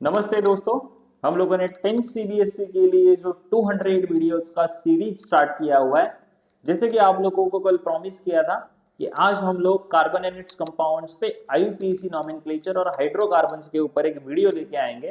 नमस्ते दोस्तों, हम लोगों ने 10 सीबीएसई के लिए जो 200 वीडियोस का सीरीज स्टार्ट किया हुआ है। जैसे कि आप लोगों को कल प्रॉमिस किया था कि आज हम लोग कार्बन एंड इट्स कंपाउंड्स पे आईयूपीएसी नोमेनक्लेचर और हाइड्रोकार्बन्स के ऊपर एक वीडियो लेके आएंगे।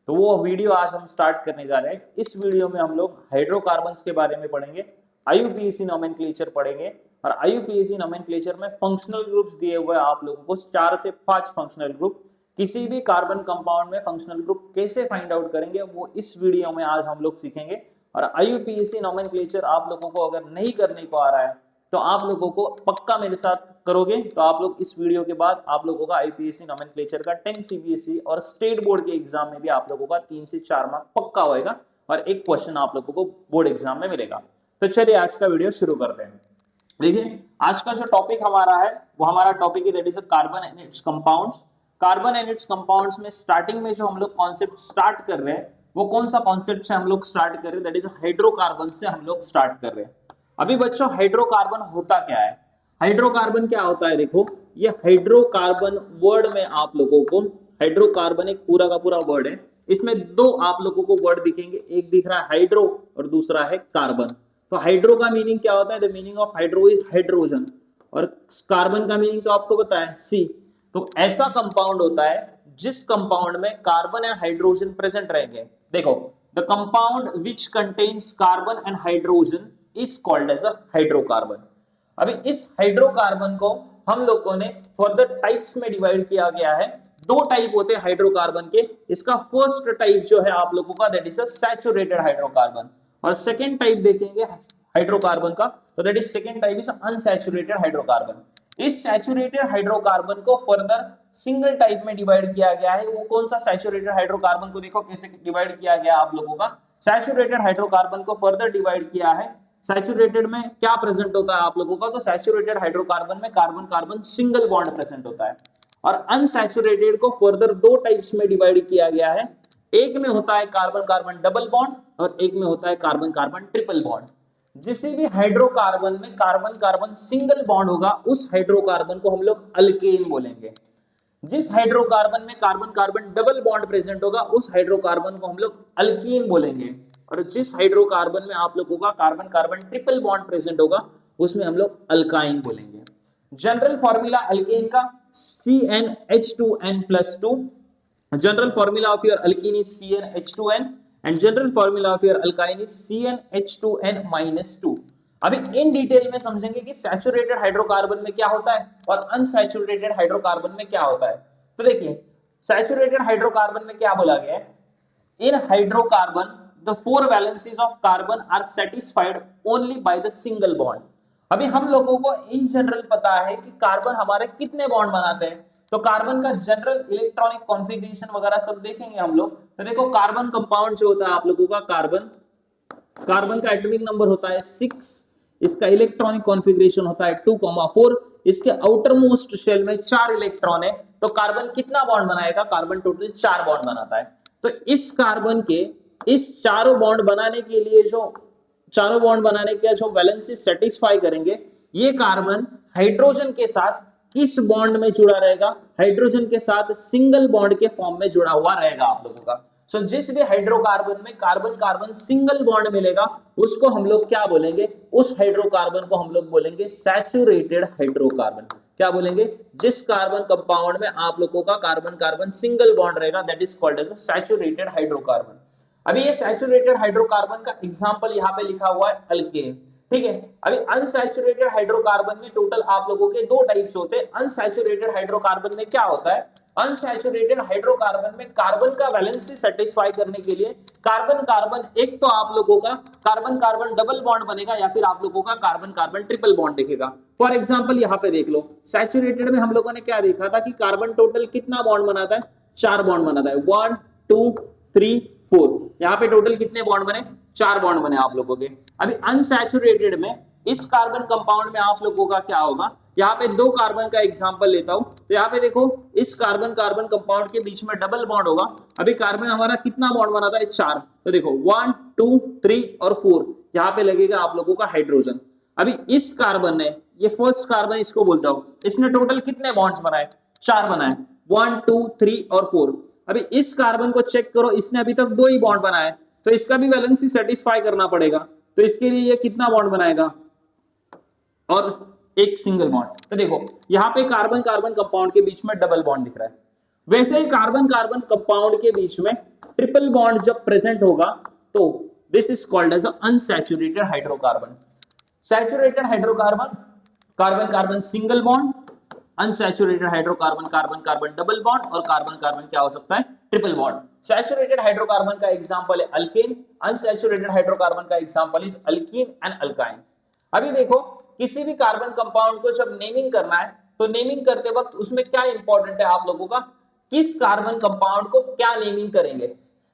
तो वो वीडियो आज हम स्टार्ट करने जा रहे हैं। इस वीडियो में हम लोग हाइड्रोकार्बन्स के बारे में पढ़ेंगे, आईयूपीएसी नोमेनक्लेचर पढ़ेंगे और आईयूपीएसी नोमेनक्लेचर में फंक्शनल ग्रुप्स दिए हुए आप लोगों को 4 से 5 फंक्शनल ग्रुप। किसी भी कार्बन कंपाउंड में फंक्शनल ग्रुप कैसे फाइंड आउट करेंगे वो इस वीडियो में आज हम लोग सीखेंगे। और आईयूपीएसी नोमेनक्लेचर आप लोगों को अगर नहीं करने को आ रहा है तो आप लोगों को पक्का मेरे साथ करोगे तो आप लोग इस वीडियो के बाद आप लोगों का आईयूपीएसी नोमेनक्लेचर का 10 सीबीएसई और स्टेट बोर्ड के एग्जाम में भी आप लोगों का 3 से 4 मार्क पक्का होएगा और एक क्वेश्चन आप लोगों को बोर्ड एग्जाम में मिलेगा। तो चलिए आज का वीडियो शुरू करते हैं। देखिए आज का जो टॉपिक हमारा है वो हमारा टॉपिक है that is carbon and it's compounds. Carbon and it's compounds में स्टार्टिंग में जो हम लोग कॉन्सेप्ट स्टार्ट कर रहे हैं वो कौन सा कॉन्सेप्ट से हम लोग स्टार्ट कर रहे हैं, दैट इज हाइड्रोकार्बन से हम लोग स्टार्ट कर रहे हैं। अभी बच्चों हाइड्रोकार्बन होता क्या है? हाइड्रोकार्बन क्या होता है? देखो ये हाइड्रोकार्बन वर्ड में आप लोगों को, हाइड्रोकार्बन एक पूरा का पूरा वर्ड है, इसमें दो आप लोगों को वर्ड दिखेंगे, एक दिख रहा है हाइड्रो और दूसरा है कार्बन। तो हाइड्रो का मीनिंग क्या होता है? The meaning of hydro is hydrogen और कार्बन का मीनिंग तो आपको पता है सी। तो ऐसा कंपाउंड होता है जिस कंपाउंड में कार्बन एंड हाइड्रोजन प्रेजेंट रहेंगे। देखो the compound which contains carbon and hydrogen is called as a hydrocarbon. अभी इस हाइड्रोकार्बन को हम लोगों ने फर्दर टाइप्स में डिवाइड किया गया है। दो टाइप होते हैं हाइड्रोकार्बन के। इसका फर्स्ट टाइप जो है आप लोगों का that is a saturated hydrocarbon और सेकेंड टाइप देखेंगे हाइड्रोकार्बन का तो that is second type is unsaturated hydrocarbon. इस सैचुरेटेड हाइड्रोकार्बन को फर्दर सिंगल टाइप में डिवाइड किया गया है। वो कौन सा सैचुरेटेड हाइड्रोकार्बन को देखो कैसे डिवाइड किया गया आप लोगों का। सैचुरेटेड हाइड्रोकार्बन को फर्दर डिवाइड किया है। सैचुरेटेड में क्या प्रेजेंट होता है आप लोगों का? तो सैचुरेटेड हाइड्रोकार्बन में carbon carbon single bond present होता है। और अनसैचुरेटेड को फर्दर दो टाइप्स में डिवाइड किया गया है। एक में होता है कार्बन कार्बन डबल बॉन्ड और एक में होता है कार्बन कार्बन ट्रिपल बॉन्ड। जिसे भी हाइड्रोकार्बन में कार्बन कार्बन सिंगल बॉन्ड होगा उस हाइड्रोकार्बन को हम लोग अल्केन बोलेंगे। जिस हाइड्रोकार्बन में carbon carbon double bond present होगा उस हाइड्रोकार्बन को हम लोग अल्कीन बोलेंगे। और जिस हाइड्रोकार्बन में आप लोगों का carbon carbon triple bond present होगा उसमें हम लोग अल्काइन बोलेंगे। जनरल फॉर्मूला अल्केन का CnH2n+2। General formula of your alkene is CnH2n and general formula of your alkyne is CnH2n-2। अभी इन डिटेल में समझेंगे कि सैचुरेटेड हाइड्रोकार्बन में क्या होता है और अनसैचुरेटेड हाइड्रोकार्बन में क्या होता है। तो देखिए सैचुरेटेड हाइड्रोकार्बन में क्या बोला गया है? In hydrocarbon the 4 valencies of carbon are satisfied only by the single bond. अभी हम लोगों को इन जनरल पता है कि कार्बन हमारे कितने बॉन्ड बनाते हैं। तो कार्बन का जनरल इलेक्ट्रॉनिक कॉन्फ़िगरेशन वगैरह सब देखेंगे हम लोग। तो देखो कार्बन कंपाउंड जो होता है आप लोगों का कार्बन का एटॉमिक नंबर होता है 6, इसका इलेक्ट्रॉनिक कॉन्फ़िगरेशन होता है 2,4, इसके आउटर मोस्ट शेल में 4 इलेक्ट्रॉन है। तो कार्बन कितना बॉन्ड बनाएगा? कार्बन टोटल 4 बॉन्ड बनाता है। तो इस कार्बन के इस चारों बॉन्ड बनाने के लिए जो वैलेंसी सेटिस्फाई करेंगे, ये कार्बन हाइड्रोजन के साथ किस बॉन्ड में जुड़ा रहेगा? हाइड्रोजन के साथ सिंगल बॉन्ड के फॉर्म में जुड़ा हुआ रहेगा आप लोगों का। सो जिस भी हाइड्रोकार्बन में कार्बन कार्बन सिंगल बॉन्ड मिलेगा उसको हम लोग क्या बोलेंगे? उस हाइड्रोकार्बन को हम लोग बोलेंगे सैचुरेटेड हाइड्रोकार्बन। क्या बोलेंगे? जिस कार्बन कंपाउंड में आप लोगों का कार्बन कार्बन सिंगल बॉन्ड रहेगा that is called as a saturated hydrocarbon. अभी ये सैचुरेटेड हाइड्रोकार्बन का एग्जांपल यहाँ पे लिखा हुआ है अल्केन, ठीक है। अभी अनसैचुरेटेड हाइड्रोकार्बन में टोटल आप लोगों के 2 टाइप्स होते हैं। अनसैचुरेटेड हाइड्रोकार्बन में क्या होता है? अनसैचुरेटेड हाइड्रोकार्बन में कार्बन का वैलेंसी सेटिस्फाई करने के लिए कार्बन कार्बन एक तो आप लोगों का कार्बन कार्बन डबल बॉन्ड बनेगा या फिर आप लोगों का कार्बन कार्बन ट्रिपल बॉन्ड दिखेगा। फॉर एग्जांपल यहाँ पे देख लो, सैचुरेटेड में हम लोगों ने क्या देखा था कि कार्बन टोटल कितना बॉन्ड बनाता है? 4 बॉन्ड बनाता है। 1 2 3 4। यहाँ पे टोटल कितने बॉन्ड बने? 4 बॉन्ड बने आप लोगों के। अभी अनसैचुरेटेड में इस कार्बन कंपाउंड में आप लोगों का क्या होगा? यहाँ पे 2 कार्बन का एग्जांपल लेता हूं। तो यहाँ पे देखो इस कार्बन कार्बन कंपाउंड के बीच में डबल बॉन्ड होगा। अभी कार्बन हमारा कितना बॉन्ड बनाता है? 4। तो देखो 1 2 3 और 4 यहाँ पे लगेगा आप लोगों का हाइड्रोजन। अभी इस कार्बन ने, ये फर्स्ट कार्बन इसको बोलता हूं, इसने टोटल कितने बॉन्ड्स बनाए? 4 बनाए, 1 2 3 और 4। अभी इस कार्बन को चेक करो, इसने अभी तक 2 ही बॉन्ड बनाए, तो इसका भी वैलेंसी सेटिस्फाई करना पड़ेगा, तो इसके लिए ये कितना बॉन्ड बनाएगा और एक सिंगल बॉन्ड। तो देखो यहाँ पे कार्बन कार्बन कंपाउंड के बीच में डबल बॉन्ड दिख रहा है। वैसे ही कार्बन कार्बन कंपाउंड के बीच में ट्रिपल बॉन्ड जब प्रेजेंट होगा तो this is called as unsaturated hydrocarbon. Saturated hydrocarbon carbon carbon single bond, unsaturated hydrocarbon carbon carbon double bond, और कार्बन कार्बन क्या हो सकता है ट्रिपल बॉन्ड। सैचुरेटेड हाइड्रोकार्बन का एग्जांपल है अल्केन, अनसैचुरेटेड हाइड्रोकार्बन का example is alkene and alkyne. अभी देखो किसी भी कार्बन कंपाउंड को जब नेमिंग करना है तो नेमिंग करते वक्त उसमें क्या इंपॉर्टेंट है आप लोगों का, किस कार्बन कंपाउंड को क्या नेमिंग करेंगे।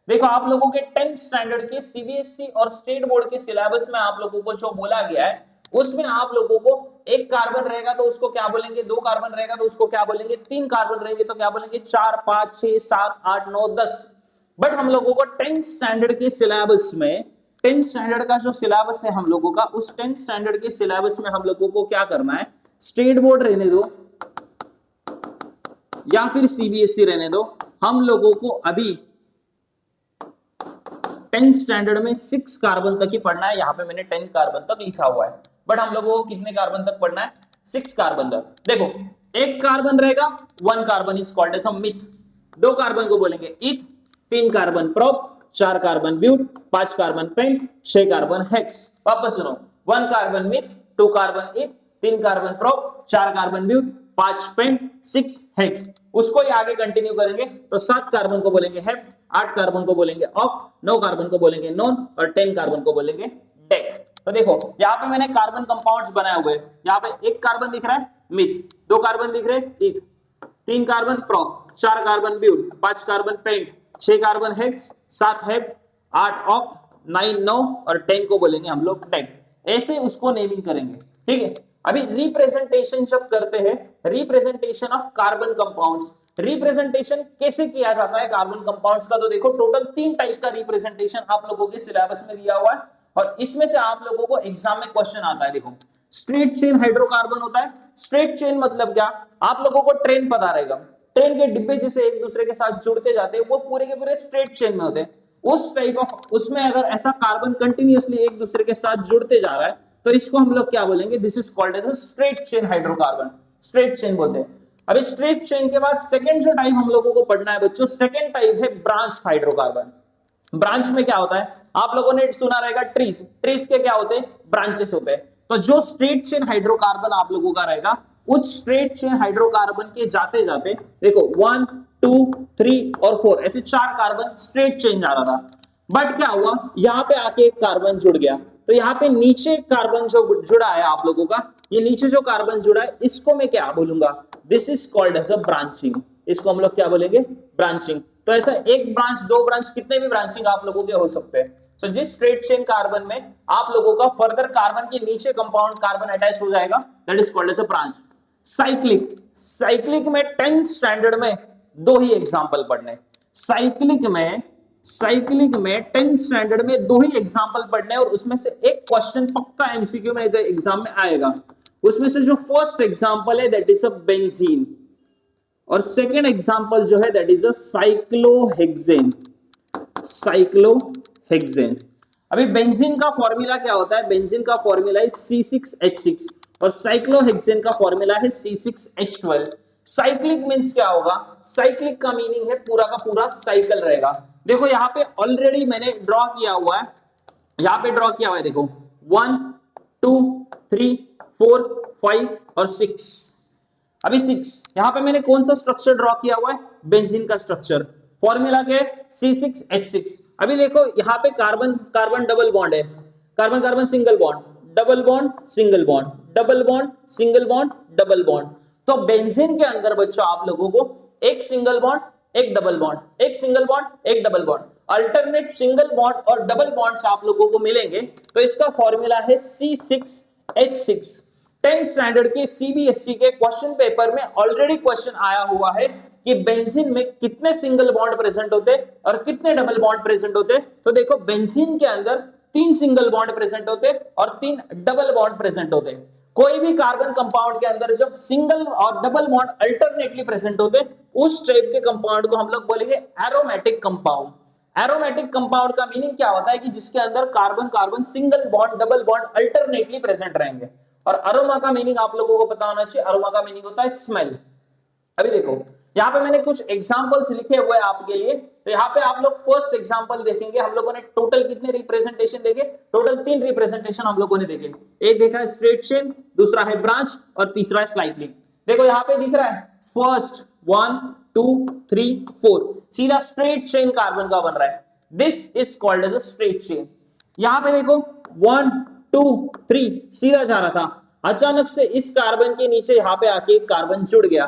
देखो आप लोगों के 10th स्टैंडर्ड के सीबीएसई और स्टेट बोर्ड के सिलेबस में आप लोगों को जो बोला गया है उसमें आप लोगों को एक कार्बन रहेगा तो उसको क्या बोलेंगे, 2 कार्बन रहेगा तो उसको क्या बोलेंगे, 3 कार्बन रहेंगे तो क्या बोलेंगे, 4 5 6 7 8 9 10। बट हम लोगों को 10th स्टैंडर्ड के सिलेबस में, 10th स्टैंडर्ड का जो सिलेबस है हम लोगों का, उस 10th स्टैंडर्ड के सिलेबस में हम लोगों को क्या करना है, स्टेट बोर्ड रहने दो या फिर सीबीएसई रहने दो, हम लोगों को अभी 10th स्टैंडर्ड में 6 कार्बन तक ही पढ़ना है। यहाँ पे मैंने 10 कार्बन तक लिखा हुआ है, बट हम लोगों को कितने कार्बन तक पढ़ना है, 6 कार्बन तक। देखो एक कार्बन रहेगा, 1 carbon is called as a meth, 2 carbon को बोलेंगे eth, 3 carbon prop, 4 carbon but, 5 carbon pent, 6 carbon hex. वापस सुनो, 1 carbon meth, 2 carbon eth, 3 carbon prop, 4 carbon but, 5 pent, 6 hex. उसको ही आगे कंटिन्यू करेंगे तो 7 कार्बन को बोलेंगे हेप, 8 कार्बन को बोलेंगे ऑक, 9 कार्बन को बोलेंगे नॉन, और 10 कार्बन को बोलेंगे डेक। तो देखो यहाँ पे मैंने कार्बन कंपाउंड्स बनाए हुए हैं। यहाँ पे 1 कार्बन दिख रहा है मिथ, 2 कार्बन दिख रहे हैं eth, 3 carbon prop, 4 carbon but, 5 carbon pent, 6 carbon hex, 7 hep, 8 oct, 9 और 10 को बोलेंगे हम लोग डेक। ऐसे उसको नेमिंग करेंगे, ठीक है। अभी रिप्रेजेंटेशन जब करते हैं, representation of carbon compounds, representation कैसे किया जाता है कार्बन कंपाउंड्स का, तो देखो टोटल 3 टाइप का रिप्रेजेंटेशन आप लोगों के सिलेबस में दिया हुआ है, और इसमें से आप लोगों को एग्जाम में क्वेश्चन आता है। देखो स्ट्रेट चेन हाइड्रोकार्बन होता है। स्ट्रेट चेन मतलब क्या, आप लोगों को ट्रेन पता रहेगा, ट्रेन के डिब्बे जैसे एक दूसरे के साथ जुड़ते जाते हैं वो पूरे के पूरे स्ट्रेट चेन में होते हैं। उस टाइप ऑफ, उसमें अगर ऐसा कार्बन कंटिन्यूअसली एक दूसरे के साथ जुड़ते जा रहा है तो इसको हम लोग क्या बोलेंगे, this is called as a straight chain hydrocarbon, straight chain बोलते हैं। अभी स्ट्रेट चेन के बाद सेकंड जो टाइप हम लोगों को पढ़ना है बच्चों, सेकंड टाइप है ब्रांच हाइड्रोकार्बन। ब्रांच में क्या होता है, आप लोगों ने सुना रहेगा ट्रीज, ट्रीज के क्या होते हैं, ब्रांचेस होते हैं। तो जो स्ट्रेट चेन हाइड्रोकार्बन आप लोगों का रहेगा, उस स्ट्रेट चेन हाइड्रोकार्बन के जाते जाते देखो 1 2 3 और 4 ऐसे 4 कार्बन स्ट्रेट चेन जा रहा था। बट क्या हुआ, यहाँ पे आके एक कार्बन जुड़ गया, तो यहाँ पे नीचे कार्बन जो जुड़ा है आप लोगों का, ये नीचे जो कार्बन जुड़ा है इसको मैं क्या बोलूंगा, this is called as a branching. इसको हम लोग क्या बोलेंगे, ब्रांचिंग। तो ऐसा एक ब्रांच, 2 ब्रांच, कितने भी ब्रांचिंग आप लोगों के हो सकते हैं। तो जिस स्ट्रेट चेन कार्बन में आप लोगों का फर्दर कार्बन के नीचे कंपाउंड कार्बन अटैच हो जाएगा, that is called as a branch. Cyclic, cyclic में 10th स्टैंडर्ड में 2 ही एग्जांपल पढ़ने, साइक्लिक में 10th स्टैंडर्ड में 2 ही एग्जांपल पढ़ने, और उसमें से एक क्वेश्चन पक्का एमसीक्यू में एग्जाम में आएगा। उसमें से जो फर्स्ट एग्जांपल है दैट इज अ बेंजीन, और सेकंड एग्जांपल जो है that is a cyclohexane, cyclohexane. अभी बेंजीन का फॉर्मूला क्या होता है, बेंजीन का फॉर्मूला है C6H6 और साइक्लोहेक्सेन का फॉर्मूला है C6H12। साइक्लिक मींस क्या होगा, साइक्लिक का मीनिंग है पूरा का पूरा साइकिल रहेगा। देखो यहाँ पे ऑलरेडी मैंने ड्रॉ किया हुआ है, यहाँ पे ड्रॉ किया हुआ है, देखो 1 2 3 4 5 और 6। अभी 6 यहाँ पे मैंने कौन सा स्ट्रक्चर ड्रॉ किया हुआ है, बेंजीन का स्ट्रक्चर, फॉर्मूला क्या है C6H6। अभी देखो यहाँ पे कार्बन कार्बन डबल बॉन्ड है, carbon carbon single bond, double bond single bond, double bond single bond, double bond. तो बेंजीन के अंदर बच्चों आप लोगों को एक सिंगल बॉन्ड, एक डबल बॉन्ड, एक सिंगल बॉन्ड, एक double bond, alternate single bond और डबल बॉन्ड्स आप लोगों को मिलेंगे। तो इसका फॉर्मूला है C6H6। 10th स्टैंडर्ड के सीबीएसई के क्वेश्चन पेपर में ऑलरेडी क्वेश्चन आया हुआ है कि बेंजीन में कितने सिंगल बॉन्ड प्रेजेंट होते और कितने डबल बॉन्ड प्रेजेंट होते। तो देखो बेंजीन के अंदर 3 सिंगल बॉन्ड प्रेजेंट होते और 3 डबल बॉन्ड प्रेजेंट होते। कोई भी कार्बन कंपाउंड के अंदर जब सिंगल और डबल बॉन्ड अल्टरनेटली प्रेजेंट होते उस टाइप के कंपाउंड को हम लोग बोलेंगे एरोमेटिक कंपाउंड। एरोमेटिक कंपाउंड का मीनिंग क्या होता है कि जिसके अंदर carbon carbon single bond double bond alternately present रहेंगे। और अरोमा का मीनिंग आप लोगों को पता होना चाहिए, अरोमा का मीनिंग होता है स्मेल। अभी देखो यहाँ पे मैंने कुछ एग्जांपल्स लिखे हुए हैं आपके लिए, तो यहाँ पे आप लोग फर्स्ट एग्जांपल देखेंगे। हम लोगों ने टोटल कितने रिप्रेजेंटेशन देखे, टोटल 3 रिप्रेजेंटेशन हम लोगों ने देखे। एक देखा है स्ट्रेट चेन, दूसरा है ब्रांच और तीसरा है स्लाइटली। देखो यहाँ पे दिख रहा है फर्स्ट 1 2 3 4 सीधा स्ट्रेट चेन कार्बन का बन रहा है, this is called as a straight chain. यहाँ पे देखो 1 2 3 सीधा जा रहा था, अचानक से इस कार्बन के नीचे यहाँ पे आके एक कार्बन जुड़ गया,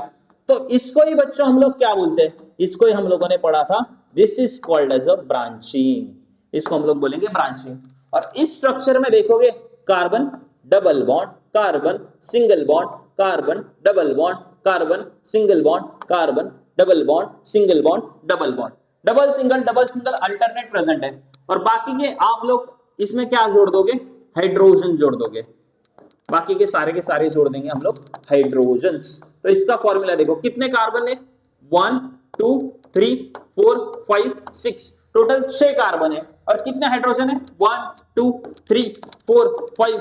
तो इसको ही बच्चों हम लोग क्या बोलते हैं, इसको ही हम लोगों ने पढ़ा था, this is called as a branching, इसको हम लोग बोलेंगे ब्रांचिंग। और इस स्ट्रक्चर में देखोगे carbon double bond, carbon single bond, carbon double bond, carbon single bond, carbon double bond, single bond, double bond, double single alternate present है। और बाकी के आप लोग इसमें क्या जोड़ दोगे, हाइड्रोजन जोड़ दोगे, बाकी के सारे जोड़ देंगे हम लोग हाइड्रोजन्स। तो इसका फॉर्मूला देखो कितने कार्बन है, 1 2 3 4 5 6, टोटल 6 कार्बन है। और कितने हाइड्रोजन है, 1 2 3 4 5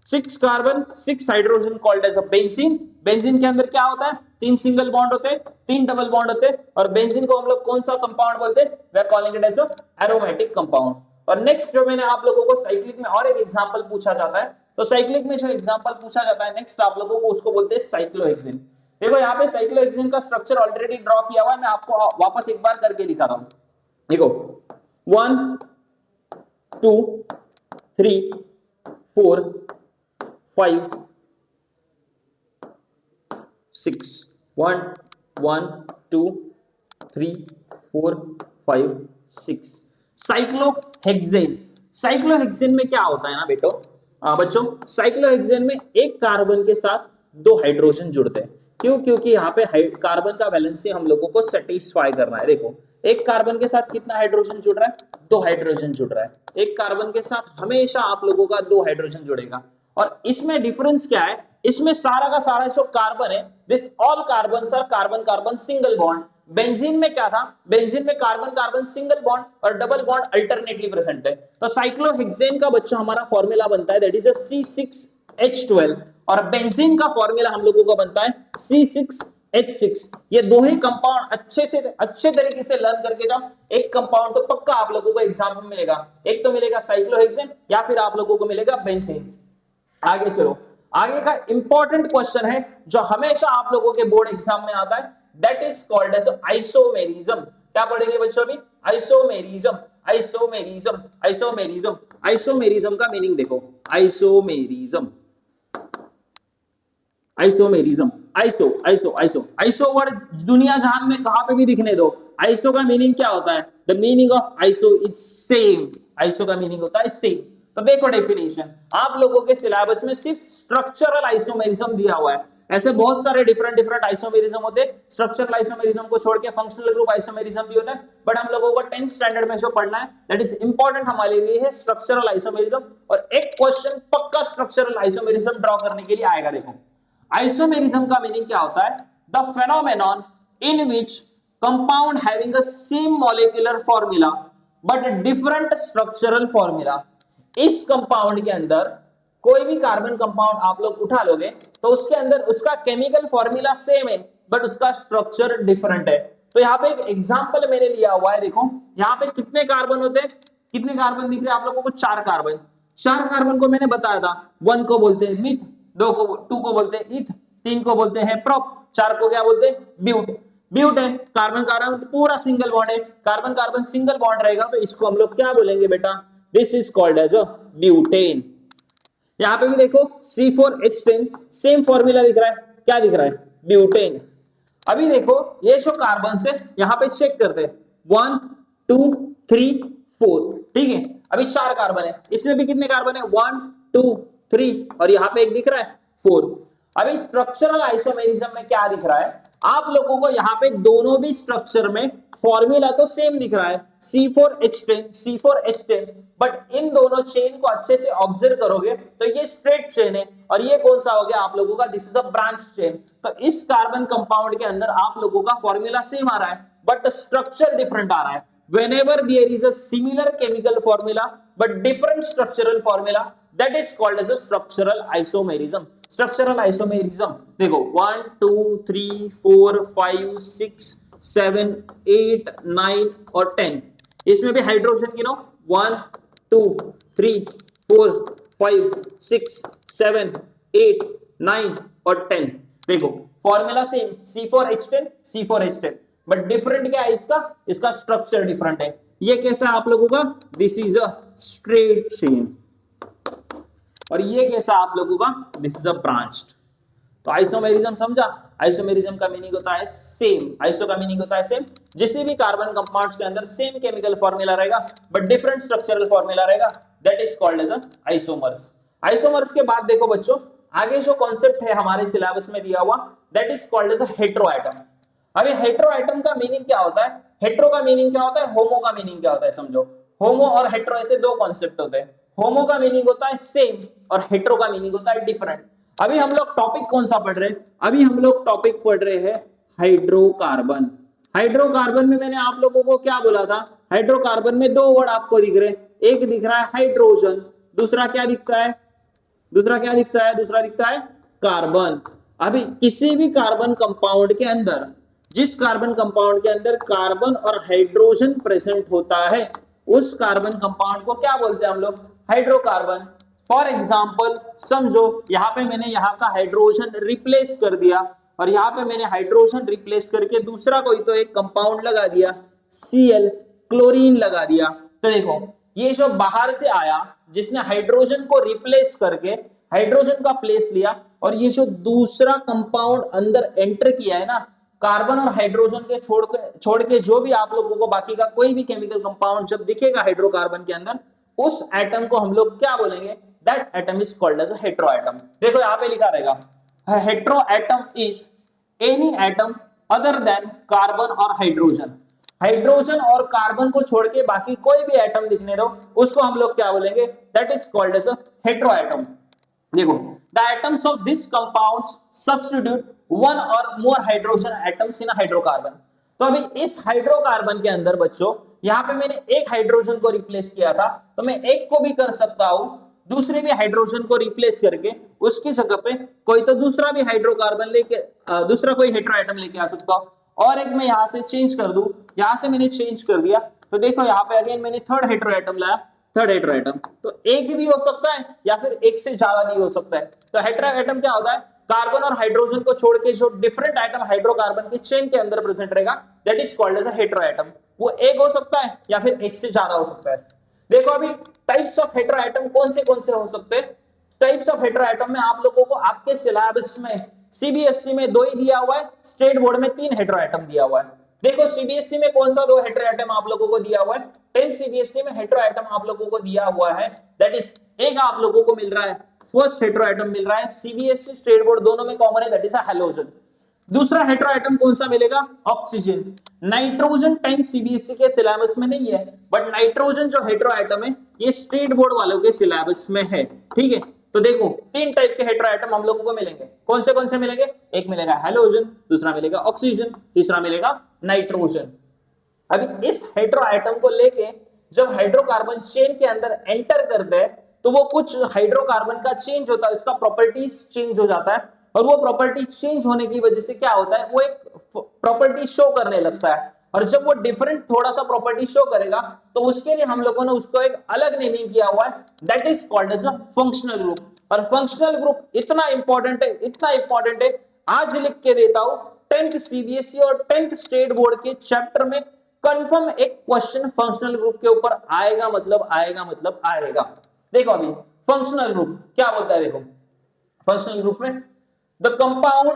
6 carbon 6 hydrogen called as a benzene. Benzene के अंदर क्या होता है, 3 सिंगल बॉन्ड होते हैं, 3 डबल बॉन्ड होते हैं। और बेंजीन को हम लोग कौन सा कंपाउंड बोलते हैं, we are calling it as a aromatic compound. और नेक्स्ट जो मैंने आप लोगों को साइक्लिक में और एक एग्जांपल पूछा जाता है, तो साइक्लिक में जो एग्जांपल पूछा जाता है नेक्स्ट आप लोगों को, उसको बोलते हैं साइक्लोहेक्सेन। देखो यहाँ पे साइक्लोहेक्सेन का स्ट्रक्चर ऑलरेडी ड्रॉ किया हुआ है, मैं आपको वापस एक बार करके दिखा रहा हूं। देखो 1 2 3 4 5 6 1 1 2 3 4 5 6 साइक्लोहेक्सेन। साइक्लोहेक्सेन में क्या होता है ना बच्चों, साइक्लोहेक्सेन में एक कार्बन के साथ 2 हाइड्रोजन जुड़ते हैं। क्यों, क्योंकि यहाँ पे कार्बन का वैलेंसी हम लोगों को सेटिस्फाई करना है। देखो एक कार्बन के साथ कितना हाइड्रोजन जुड़ रहा है, 2 हाइड्रोजन जुड़ रहा है। एक कार्बन के साथ हमेशा आप लोगों का 2 हाइड्रोजन जुड़ेगा। और इसमें डिफरेंस क्या है, इसमें सारा का सारा जो कार्बन है, this all carbons are carbon carbon single bond. Benzene में क्या था, बेंजीन में कार्बन कार्बन सिंगल बॉन्ड और डबल बॉन्ड अल्टरनेटली प्रेजेंट है। तो साइक्लोहेक्सेन का बच्चों हमारा फॉर्मूला बनता है दैट इज C6H12 और बेंजीन का फॉर्मूला हम लोगों का बनता है C6H6। ये दो ही कंपाउंड अच्छे तरीके से लर्न करके जाओ, एक कंपाउंड तो पक्का आप लोगों को एग्जाम में मिलेगा, एक तो मिलेगा साइक्लोहेक्सेन या फिर आप लोगों को मिलेगा बेंजीन। आगे चलो, आगे का इंपॉर्टेंट क्वेश्चन है जो हमेशा आप लोगों के बोर्ड एग्जाम में आता है, that is called as isomerism. क्या पढ़ेंगे बच्चों अभी, आइसोमेरिज्म। आइसोमेरिज्म आइसोमेरिज्म आइसोमेरिज्म का मीनिंग देखो, isomerism isomerism iso iso iso iso word दुनिया जहान में कहां पे भी दिखने दो, आइसो का मीनिंग क्या होता है, the meaning of iso is same. Iso का मीनिंग होता है सेम। तो देखो डेफिनेशन, आप लोगों के सिलेबस में सिर्फ स्ट्रक्चरल आइसोमेरिज्म दिया हुआ है, ऐसे बहुत सारे डिफरेंट आइसोमेरिज्म होते हैं। स्ट्रक्चरल आइसोमेरिज्म को छोड़ के फंक्शनल ग्रुप आइसोमेरिज्म भी होता है, बट हम लोगों को 10th स्टैंडर्ड में जो पढ़ना है दैट इज इंपॉर्टेंट हमारे लिए है स्ट्रक्चरल आइसोमेरिज्म। और एक क्वेश्चन पक्का स्ट्रक्चरल आइसोमेरिज्म ड्रॉ करने के लिए आएगा। देखो आइसोमेरिज्म का मीनिंग क्या होता है, the phenomenon in which compound having a same molecular formula but different structural formula. इस कंपाउंड के अंदर कोई भी कार्बन कंपाउंड आप लोग उठा लोगे तो उसके अंदर उसका केमिकल फॉर्मूला सेम है बट उसका स्ट्रक्चर डिफरेंट है। तो यहाँ पे एक एग्जांपल मैंने लिया हुआ है, देखो यहाँ पे कितने कार्बन होते हैं, कितने कार्बन दिख रहे हैं आप लोगों को, 4 कार्बन। 4 कार्बन को मैंने बताया था, 1 को बोलते हैं मिथ, 2 को बोलते हैं इथ, 3 को बोलते हैं प्रोप, 4 को क्या बोलते हैं, ब्यूट। ब्यूट है कार्बन कार्बन तो पूरा सिंगल बॉन्ड है, कार्बन कार्बन सिंगल बॉन्ड रहेगा तो इसको हम लोग क्या बोलेंगे बेटा, this is called as a butane. यहां पे भी देखो C4H10 सेम फॉर्मूला दिख रहा है, क्या दिख रहा है, ब्यूटेन। अभी देखो ये जो कार्बन से यहां पे चेक करते हैं 1 2 3 4, ठीक है। अभी 4 कार्बन है, इसमें भी कितने कार्बन है, 1 2 3 और यहां पे एक दिख रहा है 4। अभी स्ट्रक्चरल आइसोमेरिज्म में क्या दिख रहा है, आप लोगों को यहाँ पे दोनों भी स्ट्रक्चर में फॉर्मूला तो सेम दिख रहा है C4H10 C4H10, बट इन दोनों चेन को अच्छे से ऑब्जर्व करोगे तो ये स्ट्रेट चेन है और ये कौन सा हो गया आप लोगों का, this is a branch chain. तो इस कार्बन कंपाउंड के अंदर आप लोगों का फॉर्मूला सेम आ रहा है बट स्ट्रक्चर डिफरेंट आ रहा है। whenever there is a similar chemical formula but different structural formula, that is called as a structural isomerism। structural isomerism देखो 1 2 3 4 5 6 7 8 9 और 10, इसमें भी हाइड्रोजन गिनो 1 2 3 4 5 6 7 8 9 और 10। देखो formula same C4H10 C4H10, but different क्या है इसका, इसका स्ट्रक्चर डिफरेंट है। ये कैसा है आप लोगों का, this is a straight chain और ये कैसा आप लोगों का, दिस इज अ ब्रांच्ड। तो आइसोमेरिज्म समझा, आइसोमेरिज्म का मीनिंग होता है सेम, आइसो का मीनिंग होता है सेम, जिस भी कार्बन कंपाउंड्स के अंदर सेम केमिकल फॉर्मूला रहेगा बट डिफरेंट स्ट्रक्चरल फॉर्मूला रहेगा, that is called as isomers. Isomers के बाद देखो बच्चों आगे जो कॉन्सेप्ट है हमारे सिलेबस में दिया हुआ, that is called as heteroatom. अभी हेटेरोएटम का मीनिंग क्या होता है, हेटेरो का मीनिंग क्या होता है, होमो का मीनिंग क्या होता है समझो। होमो और हेटेरो ऐसे दो कॉन्सेप्ट होते हैं, होमो का मीनिंग होता है सेम और हेटेरो का मीनिंग होता है डिफरेंट। अभी हम लोग टॉपिक कौन सा पढ़ रहे हैं, अभी हम लोग टॉपिक पढ़ रहे हैं हाइड्रोकार्बन। हाइड्रोकार्बन में मैंने आप लोगों को क्या बोला था, हाइड्रोकार्बन में दो वर्ड आपको दिख रहे हैं, एक दिख रहा है हाइड्रोजन, दूसरा क्या दिखता है, दूसरा क्या दिखता है, दूसरा दिखता है कार्बन। अभी किसी भी कार्बन कंपाउंड के अंदर, जिस कार्बन कंपाउंड के अंदर कार्बन और हाइड्रोजन प्रेजेंट होता है उस कार्बन कंपाउंड को क्या बोलते हैं हम लोग, हाइड्रोकार्बन। फॉर एग्जांपल समझो यहाँ पे मैंने यहाँ का हाइड्रोजन रिप्लेस कर दिया और यहाँ पे मैंने हाइड्रोजन रिप्लेस करके दूसरा कोई तो एक कंपाउंड लगा दिया, Cl क्लोरीन लगा दिया। तो देखो ये जो बाहर से आया जिसने हाइड्रोजन को रिप्लेस करके हाइड्रोजन का प्लेस लिया, और ये जो दूसरा कंपाउंड अंदर एंटर किया है ना, कार्बन और हाइड्रोजन के छोड़ के जो भी आप लोगों को बाकी का कोई भी केमिकल कंपाउंड जब दिखेगा हाइड्रोकार्बन के अंदर, उस एटम को हम लोग क्या बोलेंगे, that atom is called as a heteroatom. देखो यहाँ पे लिखा रहेगा heteroatom is any atom other than carbon और हाइड्रोजन। हाइड्रोजन और कार्बन को छोड़ के बाकी कोई भी एटम दिखने दो, उसको हम लोग क्या बोलेंगे, that is called as a heteroatom. देखो the atoms of this compounds substitute one or more hydrogen atoms in hydrocarbon. तो अभी इस हाइड्रोकार्बन के अंदर बच्चों यहाँ पे मैंने एक हाइड्रोजन को रिप्लेस किया था, तो मैं एक को भी कर सकता हूं, दूसरे भी हाइड्रोजन को रिप्लेस करके उसकी जगह पे कोई तो दूसरा भी हाइड्रोकार्बन लेके दूसरा कोई हेटेरोएटम लेके आ सकता हूं, और एक मैं यहाँ से चेंज कर दूं, यहाँ से मैंने चेंज कर दिया तो देखो यहाँ पे अगेन मैंने थर्ड हेटेरोएटम लाया, थर्ड हेटेरोएटम। तो एक भी हो सकता है या फिर एक से ज्यादा भी हो सकता है। तो हेटेरोएटम क्या होता है, कार्बन और हाइड्रोजन को छोड़ के जो डिफरेंट एटम हाइड्रोकार्बन की चेन के अंदर प्रेजेंट रहेगा, that is called as a heteroatom. वो एक हो सकता है या फिर एक से ज्यादा हो सकता है। देखो अभी टाइप्स ऑफ हेटेरोएटम कौन से हो सकते हैं। टाइप्स ऑफ हेटेरोएटम में आप लोगों को आपके सिलेबस में सीबीएसई में 2 ही दिया हुआ है, स्टेट बोर्ड में 3 हेटेरोएटम दिया हुआ है। देखो सीबीएसई में कौन सा 2 हेटेरोएटम आप लोगों को दिया हुआ है, 10 सीबीएसई में हेटेरोएटम आप लोगों को दिया हुआ है, दैट इज एक आप लोगों को मिल रहा है, फर्स्ट हेटेरोएटम मिल रहा है सीबीएसई स्टेट बोर्ड दोनों में कॉमन है, दैट इज हैलोजन। दूसरा हेटेरोएटम कौन सा मिलेगा, ऑक्सीजन। नाइट्रोजन 10 सीबीएसई के सिलेबस में नहीं है, बट नाइट्रोजन जो हेटेरोएटम है ये स्टेट बोर्ड वालों के सिलेबस में है, ठीक है। तो देखो 3 टाइप के हेटेरोएटम हम लोगों को मिलेंगे, कौन से मिलेंगे, एक मिलेगा हैलोजन, दूसरा मिलेगा ऑक्सीजन, तीसरा मिलेगा नाइट्रोजन। अभी इस हेटेरोएटम को लेके जब हाइड्रोकार्बन चेन के अंदर एंटर करते हैं तो वो कुछ हाइड्रोकार्बन का चेंज होता है, उसका प्रॉपर्टीज चेंज हो जाता है, और वो प्रॉपर्टी चेंज होने की वजह से क्या होता है, वो एक प्रॉपर्टी शो करने लगता है, और जब वो डिफरेंट थोड़ा सा प्रॉपर्टी शो करेगा तो उसके लिए हम लोगों ने उसको एक अलग नेमिंग किया हुआ है, that is called as a functional group. और फंक्शनल ग्रुप इतना इंपॉर्टेंट है, इतना इंपॉर्टेंट है, आज लिख के देता हूं 10th सीबीएसई और 10th स्टेट बोर्ड के चैप्टर में कंफर्म एक क्वेश्चन फंक्शनल ग्रुप के ऊपर आएगा, मतलब आएगा। देखो अभी फंक्शनल ग्रुप क्या बोलता है, देखो फंक्शनल ग्रुप में the compound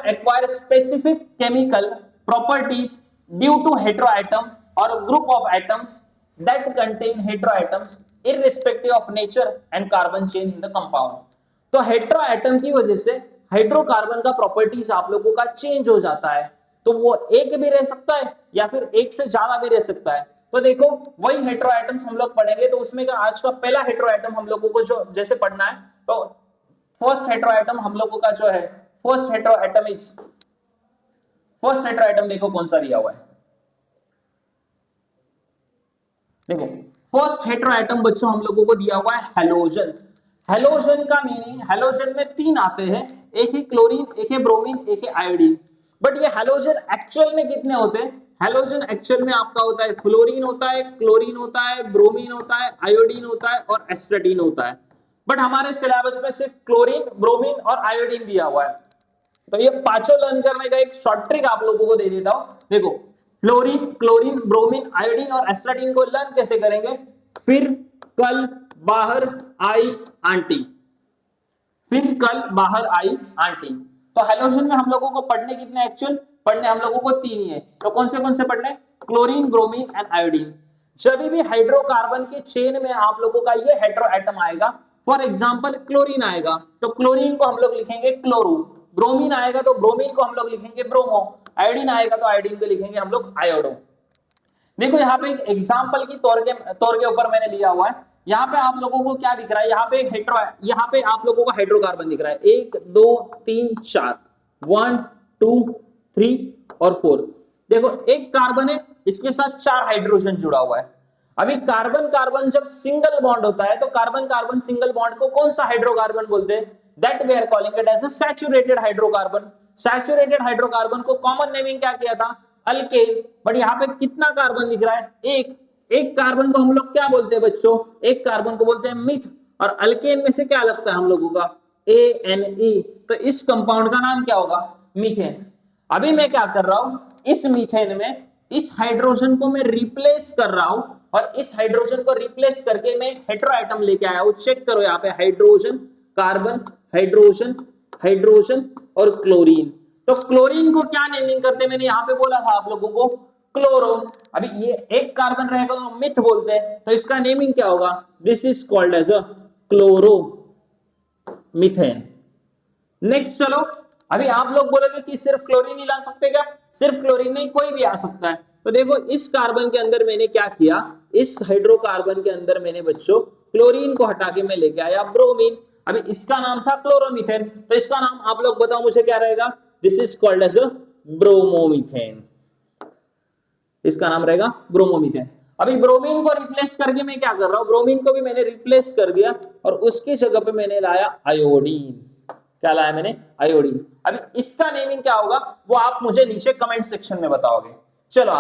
acquired specific chemical properties due to heteroatom or a group of atoms that contain heteroatoms irrespective of nature and carbon chain in the compound। तो हेटेरोएटम की वजह से hydrocarbon का प्रॉपर्टीज आप लोगों का change हो जाता है, तो वो एक भी रह सकता है या फिर एक से ज्यादा भी रह सकता है। तो देखो वही हेटेरोएटम्स हम लोग पढ़ेंगे, तो उसमें का आज का पहला हेटेरोएटम हम लोगों को जो जैसे पढ़ना है, तो फर्स्ट हेटेरोएटम हम लोगों का जो है फर्स्ट हेटेरोएटम देखो कौन सा दिया हुआ है। देखो फर्स्ट हेटेरोएटम बच्चों हम लोगों को दिया हुआ है हेलोजन। हेलोजन का मीनिंग, हेलोजन में तीन आते हैं, एक है क्लोरीन, एक है ब्रोमीन, एक है आयोडीन। बट ये हेलोजन एक्चुअल में कितने होते हैं? हेलोजन एक्चुअल में आपका होता है फ्लोरीन होता है, क्लोरीन होता है, ब्रोमीन होता है, आयोडीन होता है और एस्ट्रेटीन होता है। बट हमारे सिलेबस में सिर्फ क्लोरीन, ब्रोमीन और आयोडीन दिया हुआ है। तो ये पांचों लर्न करने का एक शॉर्ट ट्रिक आप लोगों को दे देता हूं। देखो फ्लोरीन, क्लोरीन, ब्रोमीन, आयोडीन और एस्ट्रेटीन को लर्न कैसे करेंगे? फिर कल बाहर आई आंटी, फिर कल बाहर आई आंटी। तो हेलोजन में हम लोगों को पढ़ने कितने एक्चुअल पढ़ने हम लोगों को तीन ही है। तो कौन से पढ़ने? Chlorine, bromine and iodine. जब भी हाइड्रोकार्बन के चेन में आप लोगों का ये हेटेरोएटम आएगा, फॉर एग्जांपल क्लोरीन आएगा तो क्लोरीन को हम लोग लिखेंगे क्लोरो, ब्रोमीन आएगा तो ब्रोमीन को हम लोग लिखेंगे ब्रोमो, आयोडीन आएगा तो आयोडीन को लिखेंगे हम लोग आयोडो। देखो यहाँ पे एक एग्जांपल की तौर के ऊपर मैंने लिया हुआ है। यहाँ पे आप लोगों को क्या दिख रहा है? यहाँ पे आप लोगों को हाइड्रोकार्बन दिख रहा है, 1 2 3 4, 1 2 3 और 4। देखो एक कार्बन है, इसके साथ 4 हाइड्रोजन जुड़ा हुआ है। अभी कार्बन कार्बन जब सिंगल बॉन्ड होता है तो कार्बन कार्बन सिंगल बॉन्ड को कौन सा हाइड्रोकार्बन बोलते हैं? That we are calling it as a saturated hydrocarbon. Saturated hydrocarbon को कॉमन नेमिंग क्या किया था? अल्केन। बट यहाँ पे कितना कार्बन दिख रहा है? एक कार्बन को हम लोग क्या बोलते हैं बच्चों? एक कार्बन को बोलते हैं मिथ। और अल्केन में से क्या लगता है हम लोगों का? ANE। तो इस कंपाउंड का नाम क्या होगा? मीथेन। अभी मैं क्या कर रहा हूं? इस मीथेन में इस हाइड्रोजन को मैं रिप्लेस कर रहा हूं, और इस हाइड्रोजन को रिप्लेस करके मैं हेटेरोएटम लेके आया हूं। चेक करो यहाँ पे हाइड्रोजन, कार्बन, हाइड्रोजन, हाइड्रोजन और क्लोरीन। तो क्लोरीन को क्या नेमिंग करते हैं? मैंने यहाँ पे बोला था आप लोगों को क्लोरो। अभी ये एक कार्बन रहेगा तो मिथ बोलते हैं, तो इसका नेमिंग क्या होगा? This is called as a chloro methane. Next चलो, अभी आप लोग बोलोगे कि सिर्फ क्लोरीन ही ला सकते क्या? सिर्फ क्लोरीन नहीं, कोई भी आ सकता है। तो देखो इस कार्बन के अंदर मैंने क्या किया, इस हाइड्रोकार्बन के अंदर मैंने बच्चों क्लोरीन को हटा के मैं लेके आया ब्रोमीन। अभी इसका नाम था क्लोरोमीथेन, तो इसका नाम आप लोग बताओ मुझे क्या रहेगा? This is called as a bromomethane. इसका नाम रहेगा ब्रोमोमीथेन। अभी ब्रोमीन को रिप्लेस करके मैं क्या कर रहा हूं? ब्रोमीन को भी मैंने रिप्लेस कर दिया और उसकी जगह पे मैंने लाया आयोडीन। क्या लाया मैंने? आयोडीन। अभी इसका नेमिंग क्या होगा वो आप मुझे नीचे कमेंट सेक्शन में बताओगे। चलो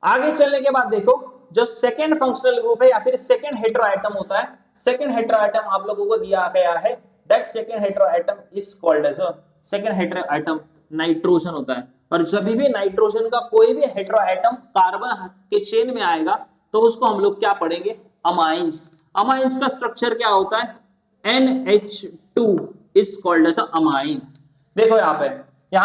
आगे चलने के बाद देखो, जो सेकेंड फंक्शनल ग्रुप है या फिर सेकेंड हेटेरोएटम होता है, सेकेंड हेटेरोएटम आप लोगों को दिया गया है। That second heteroatom is called as a second heteroatom nitrogen होता है। और जब भी नाइट्रोजन का कोई भी हेटेरोएटम कार्बन के चेन में आएगा तो उसको हम लोग क्या पढ़ेंगे? अमाइंस। अमाइंस का स्ट्रक्चर क्या होता है? NH2 is called as amine. देखो यहाँ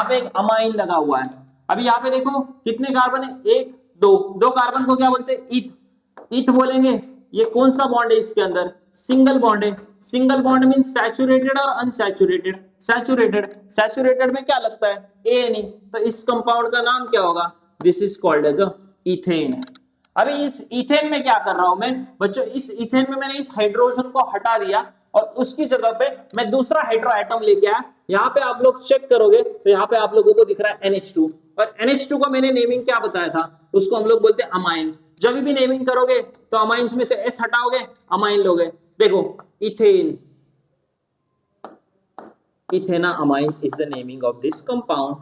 पे एक अमाइन लगा हुआ है। अभी यहाँ पे देखो कितने कार्बन है? 1 2 कार्बन को क्या बोलते हैं? ईथ बोलेंगे। ये कौन सा बॉन्ड है इसके अंदर? सिंगल बॉन्ड है। सिंगल बॉन्ड मीन सैचुरेटेड और अनसैचुरेटेड। सैचुरेटेड में क्या लगता है? ANE। तो इस कंपाउंड का नाम क्या होगा? This is called as ethane. अभी इस इथेन में क्या कर रहा हूं मैं बच्चों? इस इथेन में मैंने इस हाइड्रोजन को हटा दिया और उसकी जगह पे मैं दूसरा हाइड्रोएटम लेके आया। यहाँ पे आप लोग चेक करोगे तो यहाँ पे आप लोगों को दिख रहा है NH2, और NH2 को मैंने नेमिंग क्या बताया था? उसको हम लोग बोलते हैं अमाइन। जब भी नेमिंग करोगे तो अमाइंस में से S हटाओगे, अमाइन लोगे। देखो ethane, ethanamine is the naming of this compound.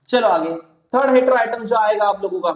चलो आगे, थर्ड हेटेरोएटम जो आएगा आप लोगों का,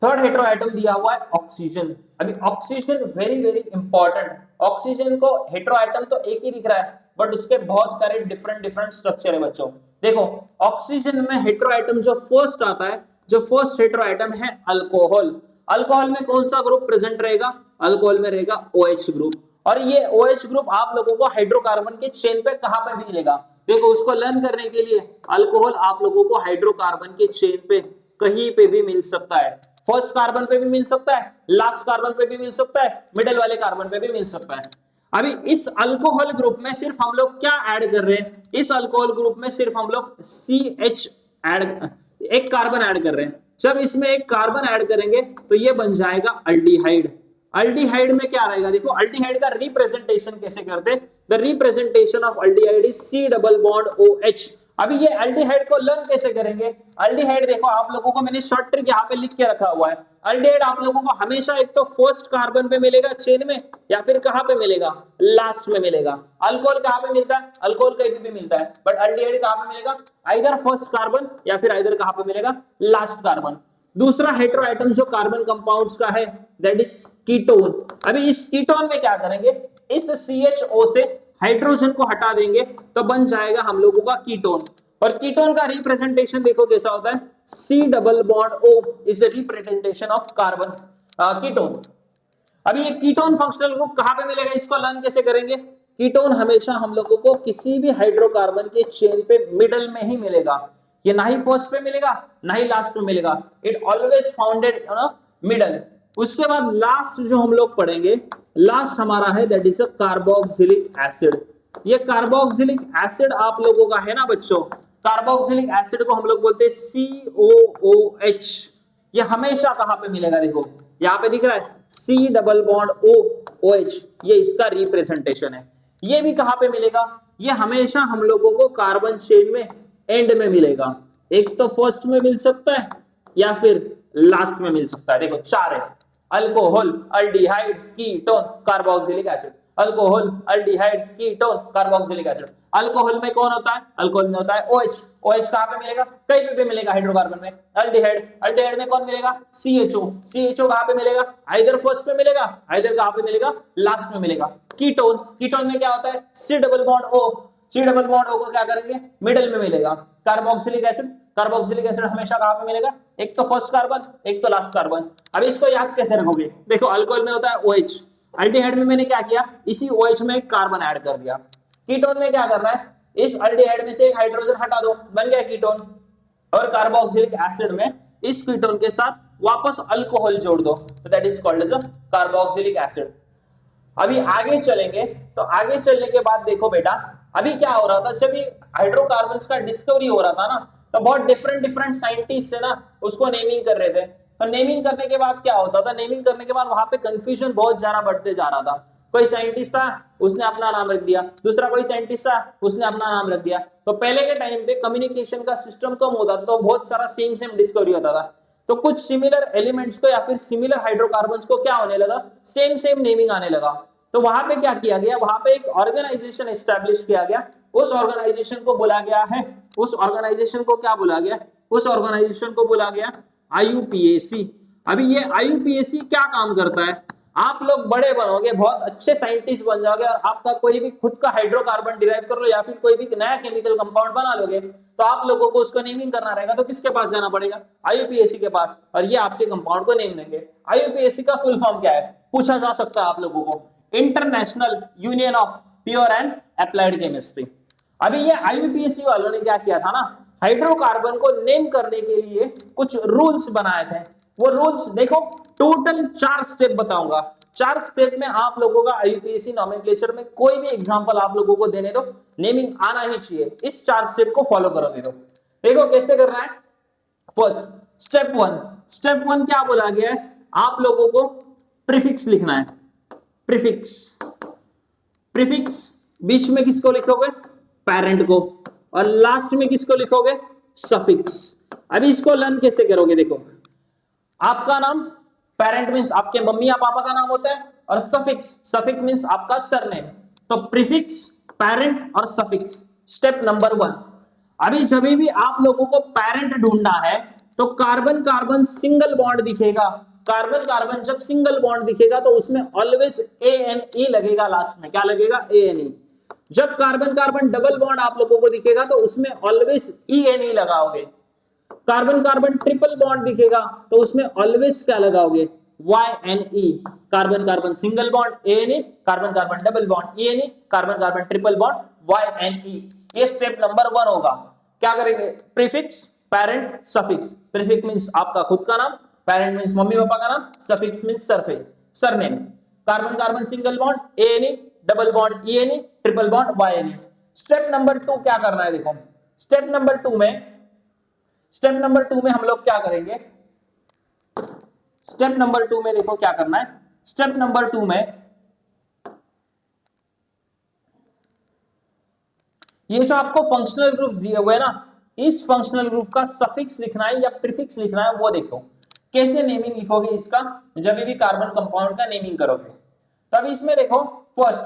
थर्ड हेटेरोएटम दिया हुआ है ऑक्सीजन। अभी oxygen very very important. Oxygen को हेटेरोएटम तो एक ही दिख रहा है बट उसके बहुत सारे डिफरेंट स्ट्रक्चर है बच्चों। देखो ऑक्सीजन में हेटेरोएटम जो फर्स्ट आता है, जो फर्स्ट हेटेरोएटम है अल्कोहल। अल्कोहल में कौन सा ग्रुप प्रेजेंट रहेगा? अल्कोहल में रहेगा OH ग्रुप। और ये OH ग्रुप आप लोगों को हाइड्रोकार्बन के चेन पे कहां पे भी मिलेगा? देखो उसको लर्न करने के लिए अल्कोहल आप लोगों को हाइड्रोकार्बन के चेन पे कहीं पे भी मिल सकता है। फर्स्ट कार्बन पे भी मिल सकता है, लास्ट कार्बन पे भी मिल सकता है, मिडिल वाले कार्बन पे भी मिल सकता है। अभी इस अल्कोहल ग्रुप में सिर्फ हम लोग क्या ऐड कर रहे हैं, इस अल्कोहल ग्रुप में सिर्फ हम लोग CH ऐड, एक कार्बन ऐड कर रहे हैं। जब इसमें एक कार्बन ऐड करेंगे तो ये बन जाएगा अल्डिहाइड। अल्डिहाइड में क्या रहेगा, देखो अल्डिहाइड का रिप्रेजेंटेशन कैसे करते हैं, the representation of aldehyde is C double bond OH। अभी ये अल्डिहाइड को लर्न कैसे करेंगे, अल्डिहाइड देखो आप लोगों को मैंने शॉर्ट ट्रिक यहाँ पे लिख के रखा हुआ है। अल्डिहाइड आप लोगों को हमेशा एक तो फर्स्ट कार्बन पे मिलेगा चेन में, या फिर कहां पे मिलेगा, लास्ट में मिलेगा। अल्कोहल कहां पे मिलता है, अल्कोहल कहीं भी मिलता है, बट अल्डिहाइड कहां पे मिलेगा, आइदर फर्स्ट कार्बन या फिर आइदर कहां पे मिलेगा, लास्ट कार्बन। दूसरा हेटेरो एटम जो कार्बन कंपाउंड्स का है दैट इज कीटोन। अभी इस कीटोन में क्या करेंगे, इस CHO से हाइड्रोजन को हटा देंगे तो बन जाएगा हम लोगों का कीटोन। और कीटोन का रिप्रेजेंटेशन देखो कैसा होता है, C double bond O is the representation of carbon ketone. अभी ये कीटोन फंक्शनल ग्रुप कहां पे मिलेगा, इसको लर्न कैसे करेंगे, कीटोन हमेशा हम लोगों को किसी भी हाइड्रोकार्बन के चेन पे मिडल में ही मिलेगा। ये ना ही फर्स्ट पे मिलेगा ना ही लास्ट में मिलेगा, it always founded on middle. उसके बाद लास्ट जो हम लोग पढ़ेंगे, लास्ट हमारा है that is a carboxylic acid. ये कार्बोक्सिलिक एसिड आप लोगों का है ना बच्चों, कार्बोक्सिलिक एसिड को हम लोग बोलते हैं COOH। ये हमेशा कहां पे मिलेगा, देखो यहाँ पे दिख रहा है C डबल बॉन्ड OH, ये इसका रिप्रेजेंटेशन है। ये भी कहां पे मिलेगा, ये हमेशा हम लोगों को कार्बन चेन में एंड में मिलेगा, एक तो फर्स्ट में मिल सकता है या फिर लास्ट में मिल सकता है। देखो चार है, alcohol, aldehyde, ketone, carboxylic acid. Alcohol, aldehyde, ketone, carboxylic acid. Alcohol में कौन होता है, अल्कोहल में होता है OH। OH कहां पे मिलेगा, कहीं पे भी मिलेगा हाइड्रोकार्बन में। अल्डिहाइड, अल्डिहाइड में कौन मिलेगा, CHO। CHO कहां पे मिलेगा, आइदर फर्स्ट पे मिलेगा, आइदर कहां पे मिलेगा, लास्ट में मिलेगा। कीटोन, कीटोन में क्या होता है, C double bond O। C double bond O को क्या करेंगे, मिडिल में मिलेगा। कार्बोक्सिलिक एसिड, कार्बोक्सिलिक एसिड हमेशा कहां पे मिलेगा, एक तो फर्स्ट कार्बन एक तो लास्ट कार्बन। अब इसको याद कैसे रखोगे, देखो अल्कोहल में होता है OH, अल्डिहाइड में मैंने क्या किया, इसी OH में एक कार्बन ऐड कर दिया। कीटोन में क्या करना है, इस अल्डिहाइड में से एक हाइड्रोजन हटा दो, बन गया कीटोन। और कार्बोक्सिलिक एसिड में इस कीटोन के साथ वापस अल्कोहल जोड़ दो, तो that is called as a carboxylic acid. अभी आगे चलेंगे, तो आगे चलने के बाद देखो बेटा, अभी क्या हो रहा था, जब ये हाइड्रोकार्बन्स का डिस्कवरी हो रहा था ना, तो बहुत डिफरेंट साइंटिस्ट से ना उसको नेमिंग कर रहे थे। तो नेमिंग करने के बाद क्या होता था, नेमिंग करने के बाद वहां पे कंफ्यूजन बहुत ज्यादा बढ़ते जा रहा था। कोई साइंटिस्ट था उसने अपना नाम रख दिया, दूसरा कोई साइंटिस्ट था उसने अपना नाम रख दिया। तो पहले के टाइम पे कम्युनिकेशन का सिस्टम कम होता था, तो बहुत सारा सेम डिस्कवरी होता था। तो कुछ सिमिलर एलिमेंट्स को या फिर सिमिलर हाइड्रोकार्बन्स को क्या होने लगा, सेम नेमिंग आने लगा। तो वहां पे क्या किया गया, वहां पे एक ऑर्गेनाइजेशन एस्टेब्लिश किया गया। उस ऑर्गेनाइजेशन को बोला गया है, उस ऑर्गेनाइजेशन को क्या बोला गया, उस ऑर्गेनाइजेशन को बोला गया IUPAC। अभी ये IUPAC क्या काम करता है, आप लोग बड़े बनोगे, बहुत अच्छे साइंटिस्ट बन जाओगे, और आपका कोई भी खुद का हाइड्रोकार्बन डिराइव कर लो या फिर कोई भी नया केमिकल कंपाउंड बना लोगे, तो आप लोगों को उसको नेमिंग करना रहेगा। तो किसके पास जाना पड़ेगा, IUPAC के पास, और ये आपके कंपाउंड को नेम देंगे। IUPAC का फुल फॉर्म क्या है, पूछा जा सकता है आप लोगों को, international union of pure and applied chemistry. अभी ये IUPAC वालों ने क्या किया था ना, हाइड्रोकार्बन को नेम करने के लिए कुछ रूल्स बनाए थे। वो रूल्स देखो, टोटल 4 स्टेप बताऊंगा। 4 स्टेप में आप लोगों का IUPAC नॉमेनक्लेचर में कोई भी एग्जांपल आप लोगों को देने दो, नेमिंग आना ही चाहिए। इस 4 स्टेप को फॉलो करोगे तो देखो कैसे करना है। फर्स्ट स्टेप 1, स्टेप 1 क्या बोला गया है, आप लोगों को प्रीफिक्स लिखना है। प्रीफिक्स, प्रीफिक्स बीच में किसको लिखोगे, पेरेंट को, और लास्ट में किसको लिखोगे, सफिक्स। अभी इसको लर्न कैसे करोगे, देखो आपका नाम, पेरेंट मींस आपके मम्मी या पापा का नाम होता है, और सफिक्स, सफिक्स मींस आपका सरनेम। तो प्रीफिक्स, पेरेंट और सफिक्स, स्टेप नंबर 1। अभी जब भी आप लोगों को पेरेंट ढूंढना है तो कार्बन कार्बन सिंगल बॉन्ड दिखेगा, कार्बन कार्बन जब सिंगल बॉन्ड दिखेगा तो उसमें ऑलवेज ANE लगेगा, लास्ट में क्या लगेगा, ANE। जब कार्बन कार्बन डबल बॉन्ड आप लोगों को दिखेगा तो उसमें ऑलवेज ENE लगाओगे। कार्बन कार्बन ट्रिपल बॉन्ड दिखेगा तो उसमें ऑलवेज क्या लगाओगे, YNE। Carbon carbon single bond ANE, carbon carbon double bond ENE, carbon carbon triple bond YNE। ये स्टेप नंबर 1 होगा। क्या करेंगे, prefix, parent, suffix. Prefix means आपका खुद का नाम, पेरेंट मीन्स मम्मी पापा का नाम, suffix means surname. Carbon carbon single bond ANE, double bond ENE, triple bond YNE। Step number 2 क्या करना है, देखो स्टेप नंबर 2 में हम लोग क्या करेंगे, स्टेप नंबर 2 में देखो क्या करना है। स्टेप नंबर 2 में ये जो आपको फंक्शनल ग्रुप्स दिए हुए हैं ना, इस फंक्शनल ग्रुप का सफिक्स लिखना है या प्रीफिक्स लिखना है, वो देखो कैसे नेमिंग लिखोगे इसका जब भी कार्बन कंपाउंड का नेमिंग करोगे। तब इसमें देखो फर्स्ट,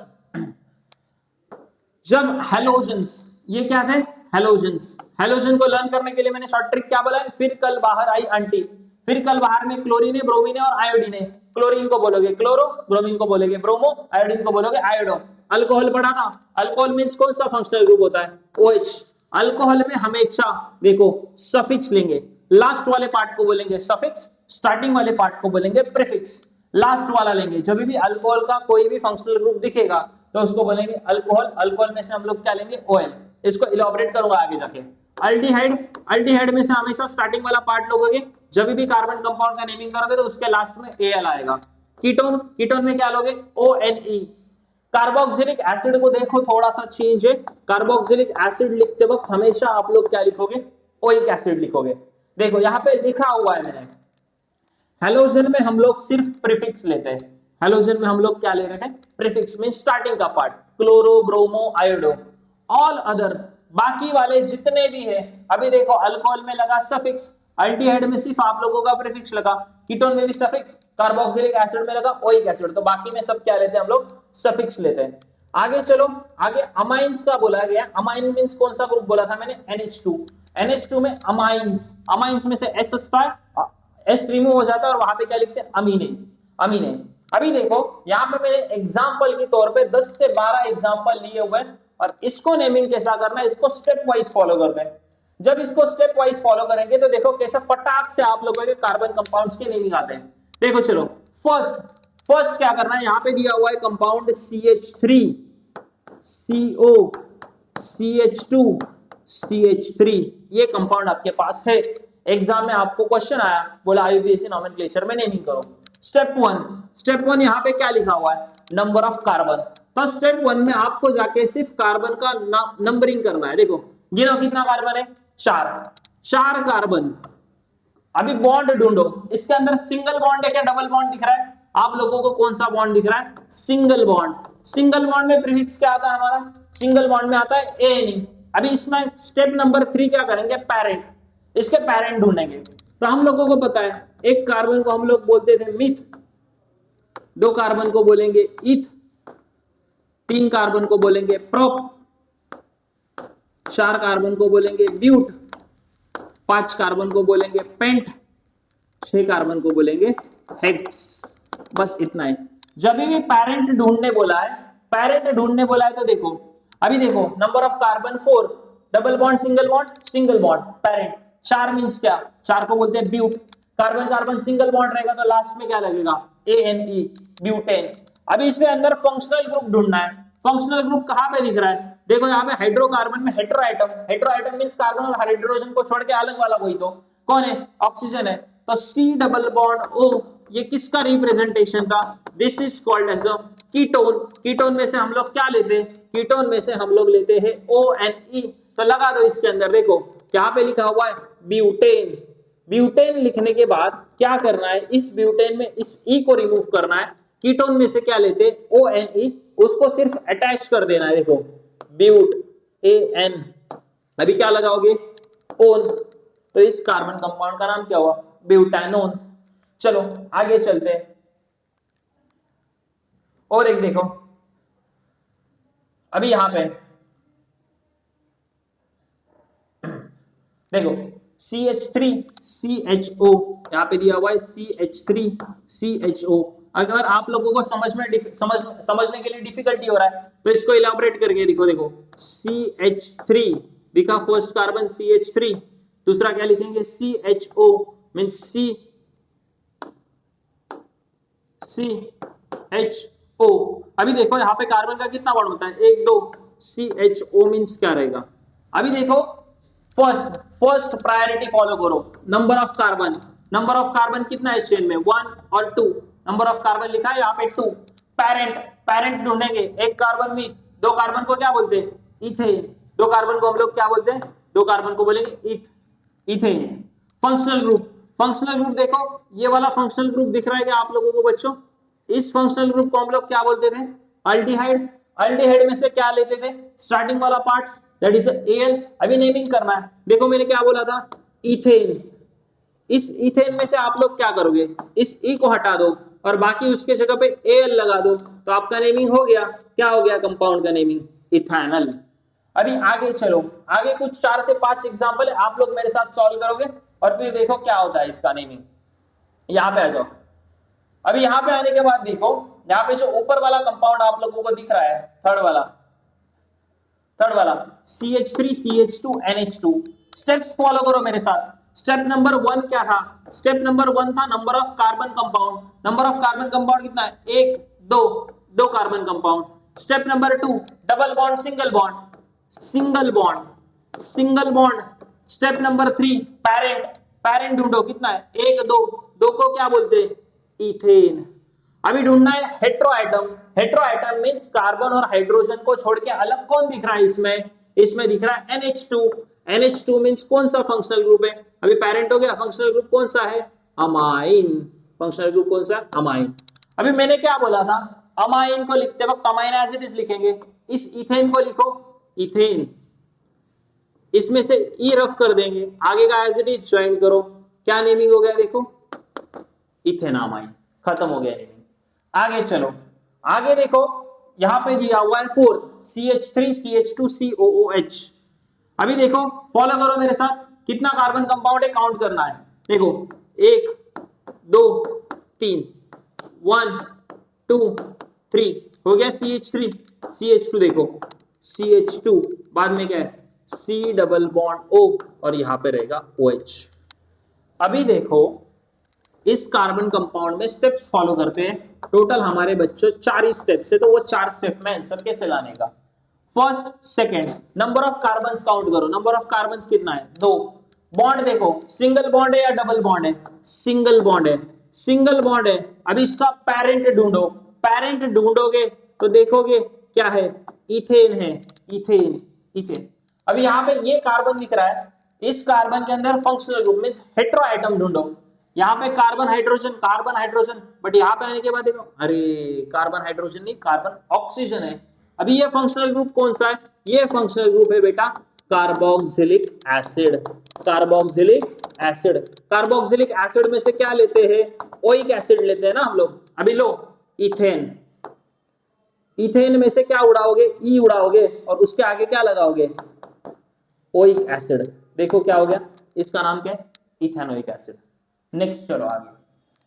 जब हेलोजेंस, ये क्या है हेलोजेंस, हेलोजन को लर्न करने के लिए मैंने शॉर्ट ट्रिक क्या बोला है, फिर कल बाहर आई आंटी, फिर कल बाहर में क्लोरीन है, ब्रोमीन है और आयोडीन है। क्लोरीन को बोलोगे क्लोरो, ब्रोमीन को बोलोगे ब्रोमो, आयोडीन को बोलोगे आयोडो। अल्कोहल पढ़ा था, अल्कोहल मींस कौन सा फंक्शनल ग्रुप होता है, OH। अल्कोहल में हमेशा देखो सफिक्स लेंगे, लास्ट वाले पार्ट को बोलेंगे सफिक्स, स्टार्टिंग वाले पार्ट को बोलेंगे प्रीफिक्स, लास्ट वाला लेंगे। जब भी अल्कोहल का कोई भी फंक्शनल ग्रुप दिखेगा तो उसको बोलेंगे अल्कोहल। अल्कोहल में से हम लोग क्या लेंगे, OL। इसको इलैबोरेट करूंगा आगे जाके। अल्डिहाइड, अल्डिहाइड में से हमेशा स्टार्टिंग वाला पार्ट लोगे, जब भी कार्बन कंपाउंड का नेमिंग करोगे तो उसके लास्ट में AL आएगा। कीटोन, कीटोन में क्या लोगे, ONE। कार्बोक्सिलिक एसिड को देखो थोड़ा सा चेंज है, कार्बोक्सिलिक एसिड लिखते वक्त हमेशा आप लोग क्या लिखोगे, ओइक एसिड लिखोगे। देखो यहाँ पे लिखा हुआ है मैंने, हेलोजन में हम लोग सिर्फ प्रीफिक्स लेते हैं, हेलोजन में हम लोग क्या ले रहे हैं, प्रीफिक्स मींस स्टार्टिंग का part, chloro, bromo, iodo. All other बाकी वाले जितने भी है, अभी देखो अल्कोहल में लगा सफिक्स, अल्डिहाइड में सिर्फ आप लोगों का प्रीफिक्स लगा, कीटोन में भी सफिक्स, कार्बोक्सिलिक एसिड में लगा ओइक एसिड, तो बाकी में सब क्या लेते हैं हम लोग, सफिक्स लेते हैं। आगे चलो, आगे अमाइंस का बोला गया। अमाइन मींस कौन सा ग्रुप बोला था मैंने, NH2। NH2 में अमाइंस, अमाइंस में से S रिमूव हो जाता है और वहां पे क्या लिखते हैं, अमीने, अमीने। अभी देखो यहाँ पे मैंने एग्जाम्पल के तौर पे 10 से 12 एग्जाम्पल लिए हुए हैं और इसको नेमिंग कैसा करना है, इसको स्टेप वाइज फॉलो करते हैं। जब इसको स्टेप वाइज फॉलो करेंगे तो देखो कैसे फटाक से आप लोगों के कार्बन कंपाउंड्स के नेमिंग आते हैं। देखो चलो, फर्स्ट क्या करना है, यहाँ पे दिया हुआ है compound CH3, CO, CH2, CH3, ये कंपाउंड आपके पास है। एग्जाम में आपको क्वेश्चन आया, बोला IUPAC नोमेनक्लेचर में नेमिंग करो। स्टेप वन यहाँ पे क्या लिखा हुआ है, नंबर ऑफ कार्बन। तो स्टेप 1 में आपको जाके सिर्फ कार्बन का नंबरिंग करना है। देखो गिनो कितना कार्बन है, 4 कार्बन। अभी बॉन्ड ढूंढो, इसके अंदर सिंगल बॉन्ड है क्या डबल बॉन्ड दिख रहा है, आप लोगों को कौन सा बॉन्ड दिख रहा है, सिंगल बॉन्ड। सिंगल बॉन्ड में प्रीफिक्स क्या आता है हमारा, सिंगल बॉन्ड में आता है ANE। अभी इसमें स्टेप नंबर 3 क्या करेंगे, पेरेंट, इसके पेरेंट ढूंढेंगे। तो हम लोगों को पता है एक कार्बन को हम लोग बोलते थे मिथ, 2 कार्बन को बोलेंगे ईथ, 3 कार्बन को बोलेंगे प्रोप, 4 कार्बन को बोलेंगे ब्यूट, 5 कार्बन को बोलेंगे पेंट, 6 कार्बन को बोलेंगे हेक्स। बस इतना है। जब भी पेरेंट ढूंढने बोला है, तो देखो अभी देखो number of carbon 4, double bond single bond parent. 4 means क्या, 4 को बोलते हैं but. Carbon carbon single bond रहेगा तो लास्ट में क्या लगेगा, ANE, ब्यूटेन। अभी इसमें अंदर फंक्शनल ग्रुप ढूंढना है। फंक्शनल ग्रुप कहां पे दिख रहा है, देखो यहाँ पे हाइड्रोकार्बन में हेटेरोएटम मींस कार्बन और हाइड्रोजन को छोड़ के अलग वाला कोई तो कौन है, ऑक्सीजन है। तो C डबल बॉन्ड O, ये किसका रिप्रेजेंटेशन था, this is called as a ketone. Ketone में से हम लोग क्या लेते हैं, कीटोन में से हम लोग लेते हैं ONE। तो लगा दो इसके अंदर, देखो यहाँ पे लिखा हुआ है ब्यूटेन। ब्यूटेन लिखने के बाद क्या करना है, इस ब्यूटेन में इस E को रिमूव करना है। कीटोन में से क्या लेते हैं, ONE, उसको सिर्फ अटैच कर देना है। देखो ब्यूट, AN, अभी क्या लगाओगे, ओन। तो इस कार्बन कंपाउंड का नाम क्या हुआ, ब्यूटानोन। चलो आगे चलते हैं। और एक देखो, अभी यहां पे देखो CH3 CHO, यहाँ पे दिया हुआ है CH3 CHO। अगर आप लोगों को समझने के लिए डिफिकल्टी हो रहा है तो इसको इलाबोरेट करके देखो CH3 दिखा, फर्स्ट कार्बन CH3, दूसरा क्या लिखेंगे CHO मींस CHO। अभी देखो यहाँ पे कार्बन का कितना बॉन्ड होता है, 1 2, CHO मींस क्या रहेगा। अभी देखो फर्स्ट प्रायोरिटी फॉलो करो, number of carbon. Number of carbon कितना है चेन में 1 और 2, नंबर ऑफ कार्बन लिखा है यहाँ पे 2। पैरेंट ढूंढेंगे, एक कार्बन में 2 कार्बन को क्या बोलते हैं, इथेन। 2 कार्बन को हम लोग क्या बोलते हैं, 2 कार्बन को बोलेंगे इथेन। फंक्शनल ग्रुप देखो, ये वाला फंक्शनल ग्रुप दिख रहा है क्या आप लोगों को बच्चों, इस फंक्शनल ग्रुप को हम लोग क्या बोलते थे, अल्डिहाइड। अल्डिहाइड में से क्या लेते थे, स्टार्टिंग वाला पार्ट्स दैट इज एल। अभी नेमिंग करना है, देखो मैंने क्या बोला था, इथेन। इस इथेन में से आप लोग क्या करोगे, इस ई को हटा दो और बाकी उसके जगह पे एल लगा दो, तो आपका नेमिंग हो गया, क्या हो गया कंपाउंड का नेमिंग, इथेनॉल। अभी आगे चलो, आगे कुछ 4 से 5 एग्जांपल है, आप लोग मेरे साथ सॉल्व करोगे और फिर देखो क्या होता है इसका नेमिंग। यहाँ पे आ जाओ। अभी यहाँ पे आने के बाद देखो, यहाँ पे जो ऊपर वाला कंपाउंड आप लोगों को दिख रहा है, थर्ड वाला CH3 CH2 NH2। Steps follow करो मेरे साथ। स्टेप नंबर 1 क्या था, स्टेप नंबर 1 था number of carbon compound. Number of carbon compound कितना है, 1 2 carbon compound. Step number 2 double bond single bond. Step number 3 parent ढूंढो, कितना है 1 2 को क्या बोलते हैं, इथेन। अभी ढूंढना है हेट्रोएटम मींस कार्बन और हाइड्रोजन को छोड़ के अलग कौन दिख रहा है इसमें दिख रहा है NH2 मींस कौन सा फंक्शनल ग्रुप है, अभी पैरेंट हो गया, फंक्शनल ग्रुप कौन सा है, अमाइन। फंक्शनल ग्रुप कौन सा, अमाइन। अभी मैंने क्या बोला था, अमाइन को लिखते वक्त अमाइनो एसिड लिखेंगे, इस इथेन को लिखो इथेन, इसमें से ई रफ कर देंगे, आगे का एज इट इज ज्वाइन करो, क्या नेमिंग हो गया देखो, इथेनामाइन। खत्म हो गया नेमिंग। आगे चलो, आगे देखो यहां पे दिया हुआ है 4th CH3 CH2 COOH। अभी देखो फॉलो करो मेरे साथ, कितना कार्बन कंपाउंड है काउंट करना है। देखो 1 2 3 1 2 3 हो गया CH3 CH2, देखो CH2 बाद में क्या है C डबल बॉन्ड O और यहां पे रहेगा OH। अभी देखो इस कार्बन कंपाउंड में स्टेप्स फॉलो करते हैं, टोटल हमारे बच्चों 4 स्टेप्स है, तो वो 4 स्टेप में आंसर कैसे लाने का। First second, number of carbons count करो, नंबर ऑफ कार्बन्स कितना है 2। बॉन्ड देखो सिंगल बॉन्ड है या डबल बॉन्ड है, सिंगल बॉन्ड है। अभी इसका पैरेंट ढूंढोगे तो देखोगे क्या है, इथेन है, इथेन। अभी यहाँ पे ये कार्बन दिख रहा है, इस कार्बन के अंदर फंक्शनल ग्रुप मींस हेट्रोएटम ढूंढो। यहाँ पे कार्बन हाइड्रोजन, बट यहाँ पे आने के बाद देखो अरे कार्बन हाइड्रोजन नहीं, कार्बन ऑक्सीजन है। अभी ये फंक्शनल ग्रुप कौन सा है, ये फंक्शनल ग्रुप है बेटा कार्बोक्सिलिक एसिड में से क्या लेते हैं, ओइक एसिड लेते हैं ना हम लोग। अभी लो इथेन में से क्या उड़ाओगे, ई उड़ाओगे और उसके आगे क्या लगाओगे, ओइक एसिड। देखो क्या हो गया, इसका नाम क्या है, इथेनोइक एसिड। नेक्स्ट चलो आगे,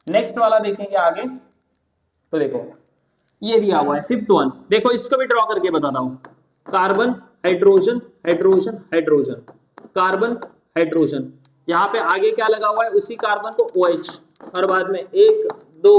नेक्स्ट वाला देखेंगे आगे। तो देखो ये दिया हुआ है 5th वन, देखो इसको भी ड्रॉ करके बताता हूं, कार्बन हाइड्रोजन कार्बन हाइड्रोजन, यहाँ पे आगे क्या लगा हुआ है, उसी कार्बन को OH और बाद में 1 2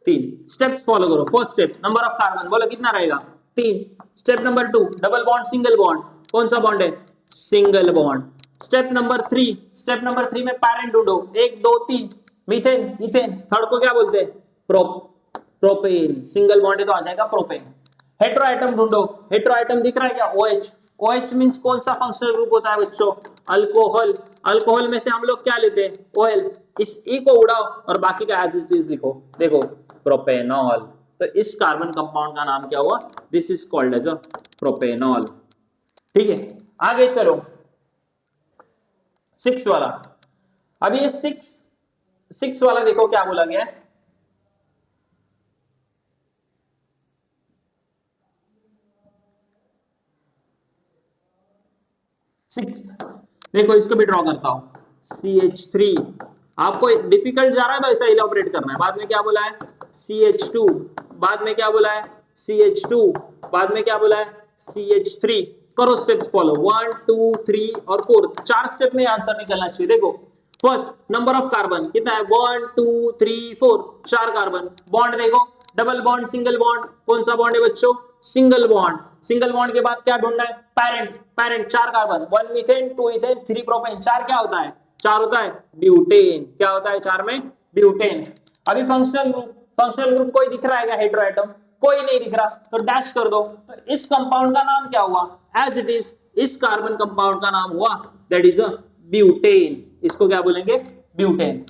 3 स्टेप्स फॉलो करो। First step number of carbon बोलो कितना रहेगा 3। Step number 2 double bond single bond, कौन सा बॉन्ड है, सिंगल बॉन्ड। स्टेप नंबर 3 में पैरेंट ढूंढो, 1 2 3 मीथेन। थर्ड को क्या बोलते हैं, प्रोपेन, सिंगल बॉन्ड है तो आ जाएगा प्रोपेन। हेट्रोएटम ढूंढो, हेट्रोएटम दिख रहा है क्या, OH मींस कौन सा फंक्शनल ग्रुप होता है बच्चों, अल्कोहल में से हम लोग क्या लेते हैं, OL। इस E को उड़ाओ और बाकी का एज इट इज लिखो, देखो प्रोपेनॉल। तो इस कार्बन कंपाउंड का नाम क्या हुआ, this is called as a propanol. ठीक है, आगे चलो 6 वाला। अब ये 6 वाला देखो क्या बोला गया है, देखो इसको भी ड्रॉ करता हूं, CH3। आपको डिफिकल्ट जा रहा है तो ऐसा इलैबोरेट करना है। बाद में क्या बोला है, CH2, बाद में क्या बोला है, CH2, बाद में क्या बोला है, CH3। करो स्टेप्स फॉलो, 1 2 3 और 4, 4 स्टेप में आंसर निकलना चाहिए। देखो फर्स्ट नंबर ऑफ कार्बन कितना है, 1 2 3 4, 4 कार्बन। बॉन्ड देखो डबल बॉन्ड सिंगल बॉन्ड, कौन सा बॉन्ड है बच्चों, सिंगल बॉन्ड के बाद क्या ढूंढना है, parent, parent 4 carbon, 1 methane, 2 ethane, 3 propane, 4 क्या होता है? 4 होता है ब्यूटेन। क्या होता है 4 में? ब्यूटेन। अभी फंक्शनल ग्रुप, फंक्शनल ग्रुप कोई दिख रहा है क्या? हेटेरोएटम कोई नहीं दिख रहा, तो डैश कर दो। तो इस कंपाउंड का नाम क्या हुआ? एज इट इज इस कार्बन कंपाउंड का नाम हुआ दैट इज अ ब्यूटेन। इसको क्या बोलेंगे? ब्यूटेन।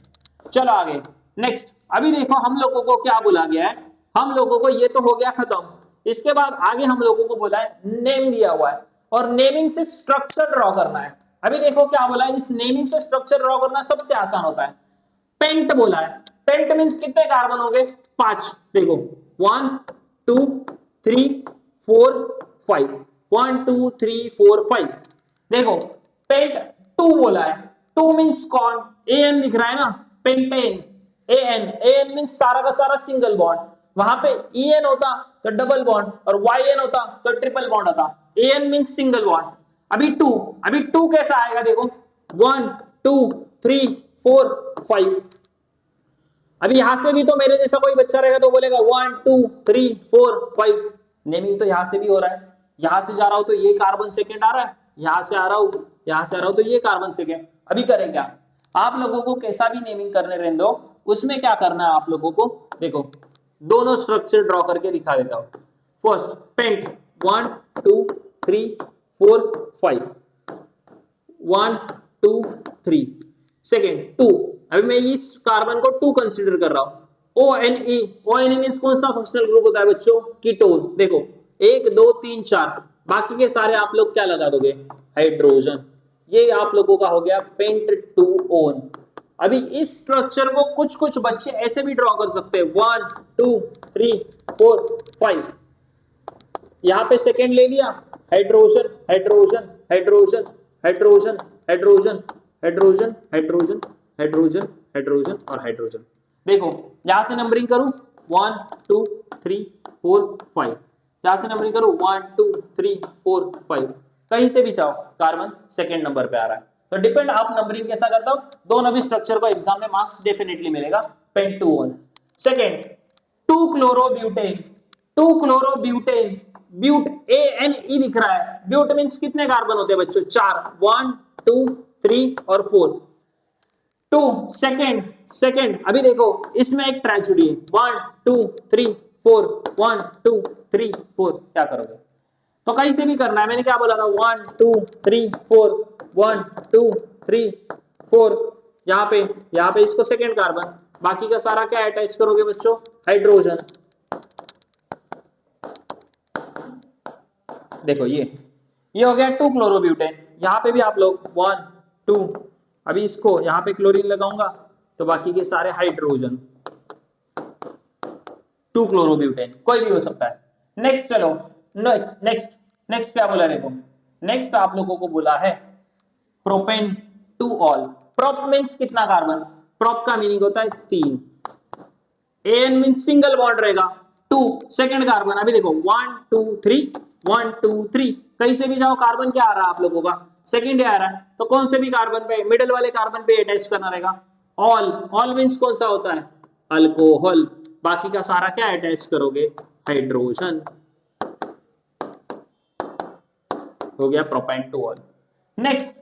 चलो आगे नेक्स्ट। अभी देखो हम लोगों को क्या बोला गया है, हम लोगों को ये तो हो गया खत्म। इसके बाद आगे हम लोगों को बोला है नेम दिया हुआ है और नेमिंग से स्ट्रक्चर ड्रॉ करना है। अभी देखो क्या बोला है, इस नेमिंग से स्ट्रक्चर ड्रॉ करना सबसे आसान होता है। पेंट बोला है, पेंट मींस कितने कार्बन हो गए? 5। देखो 1 2 3 4 5, 1 2 3 4 5। देखो पेंट 2 बोला है, 2 मींस कौन? एन दिख रहा है ना, पेंटेन। एन, एन मींस सारा का सारा सिंगल बॉन्ड, वहां पे En होता तो डबल बॉन्ड और Yn होता तो ट्रिपल बॉन्ड होता। Ane means single bond. अभी 2, अभी 2 कैसा आएगा? देखो 1 2 3 4 5। अभी यहां से भी तो मेरे जैसा कोई बच्चा रहेगा तो बोलेगा 1 2 3 4 5। नेमिंग तो यहां से भी हो रहा है, यहां से जा रहा हूं तो ये कार्बन सेकेंड आ रहा है, यहां से आ रहा हूं, यहां से आ रहा हूं तो ये कार्बन सेकेंड। अभी करें क्या? आप लोगों को कैसा भी नेमिंग करने रहने दो, उसमें क्या करना है आप लोगों को? देखो दोनों स्ट्रक्चर ड्रॉ करके दिखा देता हूं। First paint 1 2 3 4 5, 1 2 3। सेकेंड 2, अभी मैं इस कार्बन को 2 कंसीडर कर रहा हूं। ONe, ONe मींस कौन सा फंक्शनल ग्रुप होता है बच्चों? कीटोन। देखो 1 2 3 4, बाकी के सारे आप लोग क्या लगा दोगे? हाइड्रोजन। ये आप लोगों का हो गया पेंट 2-ON। अभी इस स्ट्रक्चर को कुछ कुछ बच्चे ऐसे भी ड्रॉ कर सकते हैं 1 2 3 4 5। यहां पे सेकेंड ले लिया, hydrogen hydrogen hydrogen hydrogen hydrogen hydrogen hydrogen hydrogen hydrogen और हाइड्रोजन। देखो यहां से नंबरिंग करूं 1 2 3 4 5, यहां से नंबरिंग करूं 1 2 3 4 5। कहीं से भी चाहो कार्बन सेकेंड नंबर पे आ रहा है, तो डिपेंड आप नंबरिंग कैसा करता हो। दोनों भी स्ट्रक्चर को एग्जाम में मार्क्स डेफिनेटली मिलेगा। Pent 2-ON। Second 2 chlorobutane, 2 chlorobutane, but ANE दिख रहा है। ब्यूट मींस कितने कार्बन होते हैं बच्चों? 4, 1 2 3 और 4। 2 सेकेंड अभी देखो इसमें एक ट्रेजेडी है 1 2 3 4, 1 2 3 4। क्या करोगे? तो कहीं से भी करना है। मैंने क्या बोला था 1 2 3 4, 1 2 3 4। यहाँ पे इसको सेकेंड कार्बन, बाकी का सारा क्या अटैच करोगे बच्चों? हाइड्रोजन। देखो ये हो गया 2 क्लोरोब्यूटेन। यहाँ पे भी आप लोग 1 2, अभी इसको यहाँ पे क्लोरीन लगाऊंगा तो बाकी के सारे हाइड्रोजन। 2 क्लोरोब्यूटेन कोई भी हो सकता है। नेक्स्ट चलो नेक्स्ट क्या बोला? देखो नेक्स्ट आप लोगों को बोला है प्रोपेन 2-OL। प्रोप मींस कितना कार्बन? प्रोप का मीनिंग होता है 3। एन मींस सिंगल बॉन्ड रहेगा 2, सेकेंड कार्बन। अभी देखो 1 2 3 1 2 3, कहीं से भी जाओ कार्बन क्या आ रहा है आप लोगों का? सेकेंड आ रहा है। तो कौन से भी कार्बन पे, मिडिल वाले कार्बन पे अटैच करना रहेगा ऑल। ऑल मींस कौन सा होता है? अल्कोहल। बाकी का सारा क्या अटैच करोगे? हाइड्रोजन। हो गया propane 2-OL। Next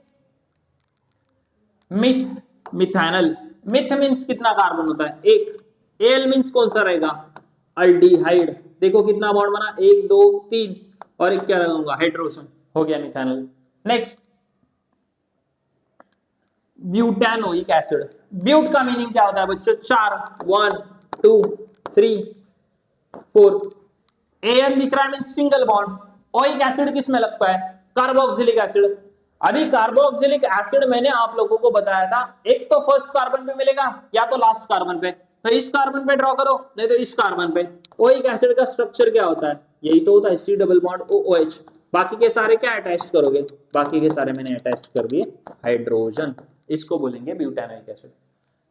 methanal. Meth means कितना कार्बन होता है? 1। एल मींस कौन सा रहेगा? अल्डिहाइड। देखो कितना बॉन्ड बना? 1 2 3 और एक क्या लगाऊंगा? हाइड्रोजन। हो गया methanal. Next butanoic acid. But का मीनिंग क्या होता है बच्चों? 4, 1 2 3 4। एन दिख रहा है means single bond. Oic acid किस में लगता है? Carboxylic acid. अभी कार्बोक्सिलिक एसिड मैंने आप लोगों को बताया था, एक तो फर्स्ट कार्बन पे मिलेगा या तो लास्ट कार्बन पे। तो इस कार्बन पे ड्रॉ करो, नहीं तो इस कार्बन पे। ओइक एसिड का स्ट्रक्चर क्या होता है? यही तो होता है C डबल बॉन्ड OH। बाकी के सारे क्या अटैच करोगे? बाकी के सारे मैंने अटैच कर दिए हाइड्रोजन। इसको बोलेंगे ब्यूटानोइक एसिड।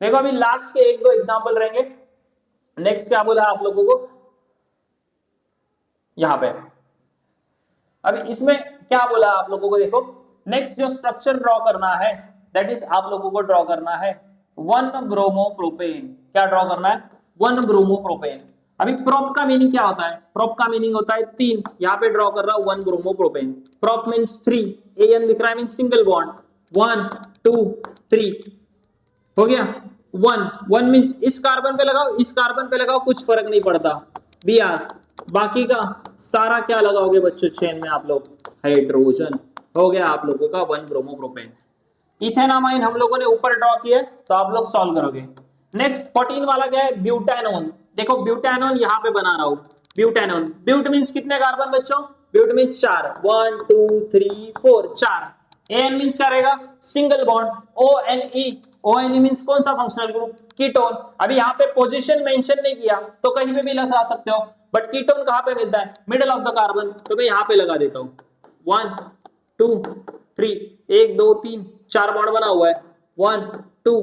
देखो अभी लास्ट के 1-2 एग्जांपल रहेंगे। नेक्स्ट क्या बोला आप लोगों को? यहां पे अभी इसमें क्या बोला आप लोगों को? देखो नेक्स्ट जो स्ट्रक्चर ड्रॉ करना है दैट इज आप लोगों को ड्रॉ करना है 1 ब्रोमोप्रोपेन। क्या ड्रॉ करना है? 1 ब्रोमोप्रोपेन। अभी प्रोप का मीनिंग क्या होता है? प्रोप का मीनिंग होता है 3, यहाँ पे ड्रॉ कर रहा हूं 1 ब्रोमोप्रोपेन। प्रोप मीन्स 3, AN लिख रहा है मीन्स सिंगल बॉन्ड, 1 2 3 हो गया। 1 मीन्स इस कार्बन पे लगाओ, इस कार्बन पे लगाओ, कुछ फर्क नहीं पड़ता, Br। बाकी का सारा क्या लगाओगे बच्चों चेन में आप लोग? हाइड्रोजन। हो गया आप लोगों का 1 ब्रोमोप्रोपेन। इथेनामाइन हम लोगों ने ऊपर ड्रॉ किया, तो आप लोग सॉल्व करोगे। नेक्स्ट 14 वाला क्या है? ब्यूटेनॉन। देखो ब्यूटेनॉन यहाँ पे बना रहा हूं, ब्यूटेनॉन। ब्यूट मीन्स कितने कार्बन बच्चों? But means 4, 1 2 3 4, 4। एन मीन्स क्या रहेगा? Single bond. ONe, ONe means कौन सा फंक्शनल ग्रुप? कीटोन। अभी यहाँ पे पोजीशन मेंशन नहीं किया तो कहीं पे भी लगा सकते हो, बट कीटोन कहाँ पे मिलता है? मिडल ऑफ द कार्बन, तो मैं यहाँ पे लगा देता हूँ 1 2 3, 1 2 3 4 बॉन्ड बना हुआ है, 1 2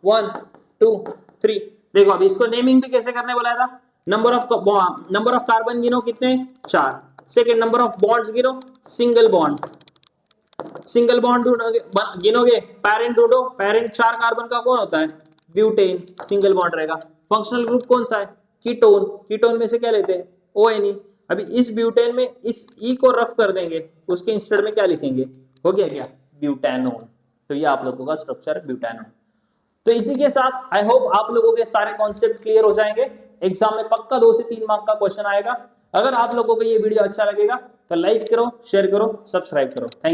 1 2 3। देखो अभी इसको नेमिंग भी कैसे करने बोला था? नंबर ऑफ कार्बन गिनो कितने? 4। सेकेंड नंबर ऑफ बॉन्ड्स गिनो, सिंगल बॉन्ड। सिंगल बॉन्ड गिनोगे, पेरेंट ढूंढो, पेरेंट 4 कार्बन का कौन होता है? ब्यूटेन, सिंगल बॉन्ड रहेगा। फंक्शनल ग्रुप कौन सा है? कीटोन। कीटोन में से क्या लेते हैं? ONe। अभी इस ब्यूटेन में इस E को रफ कर देंगे, उसके इंस्टेड में क्या लिखेंगे? हो गया क्या? ब्यूटेनोन। तो ये आप लोगों का स्ट्रक्चर है ब्यूटेनोन। तो इसी के साथ आई होप आप लोगों के सारे कॉन्सेप्ट क्लियर हो जाएंगे। एग्जाम में पक्का 2 से 3 मार्क का क्वेश्चन आएगा। अगर आप लोगों को ये वीडियो अच्छा लगेगा तो लाइक करो, शेयर करो, सब्सक्राइब करो। Thank you.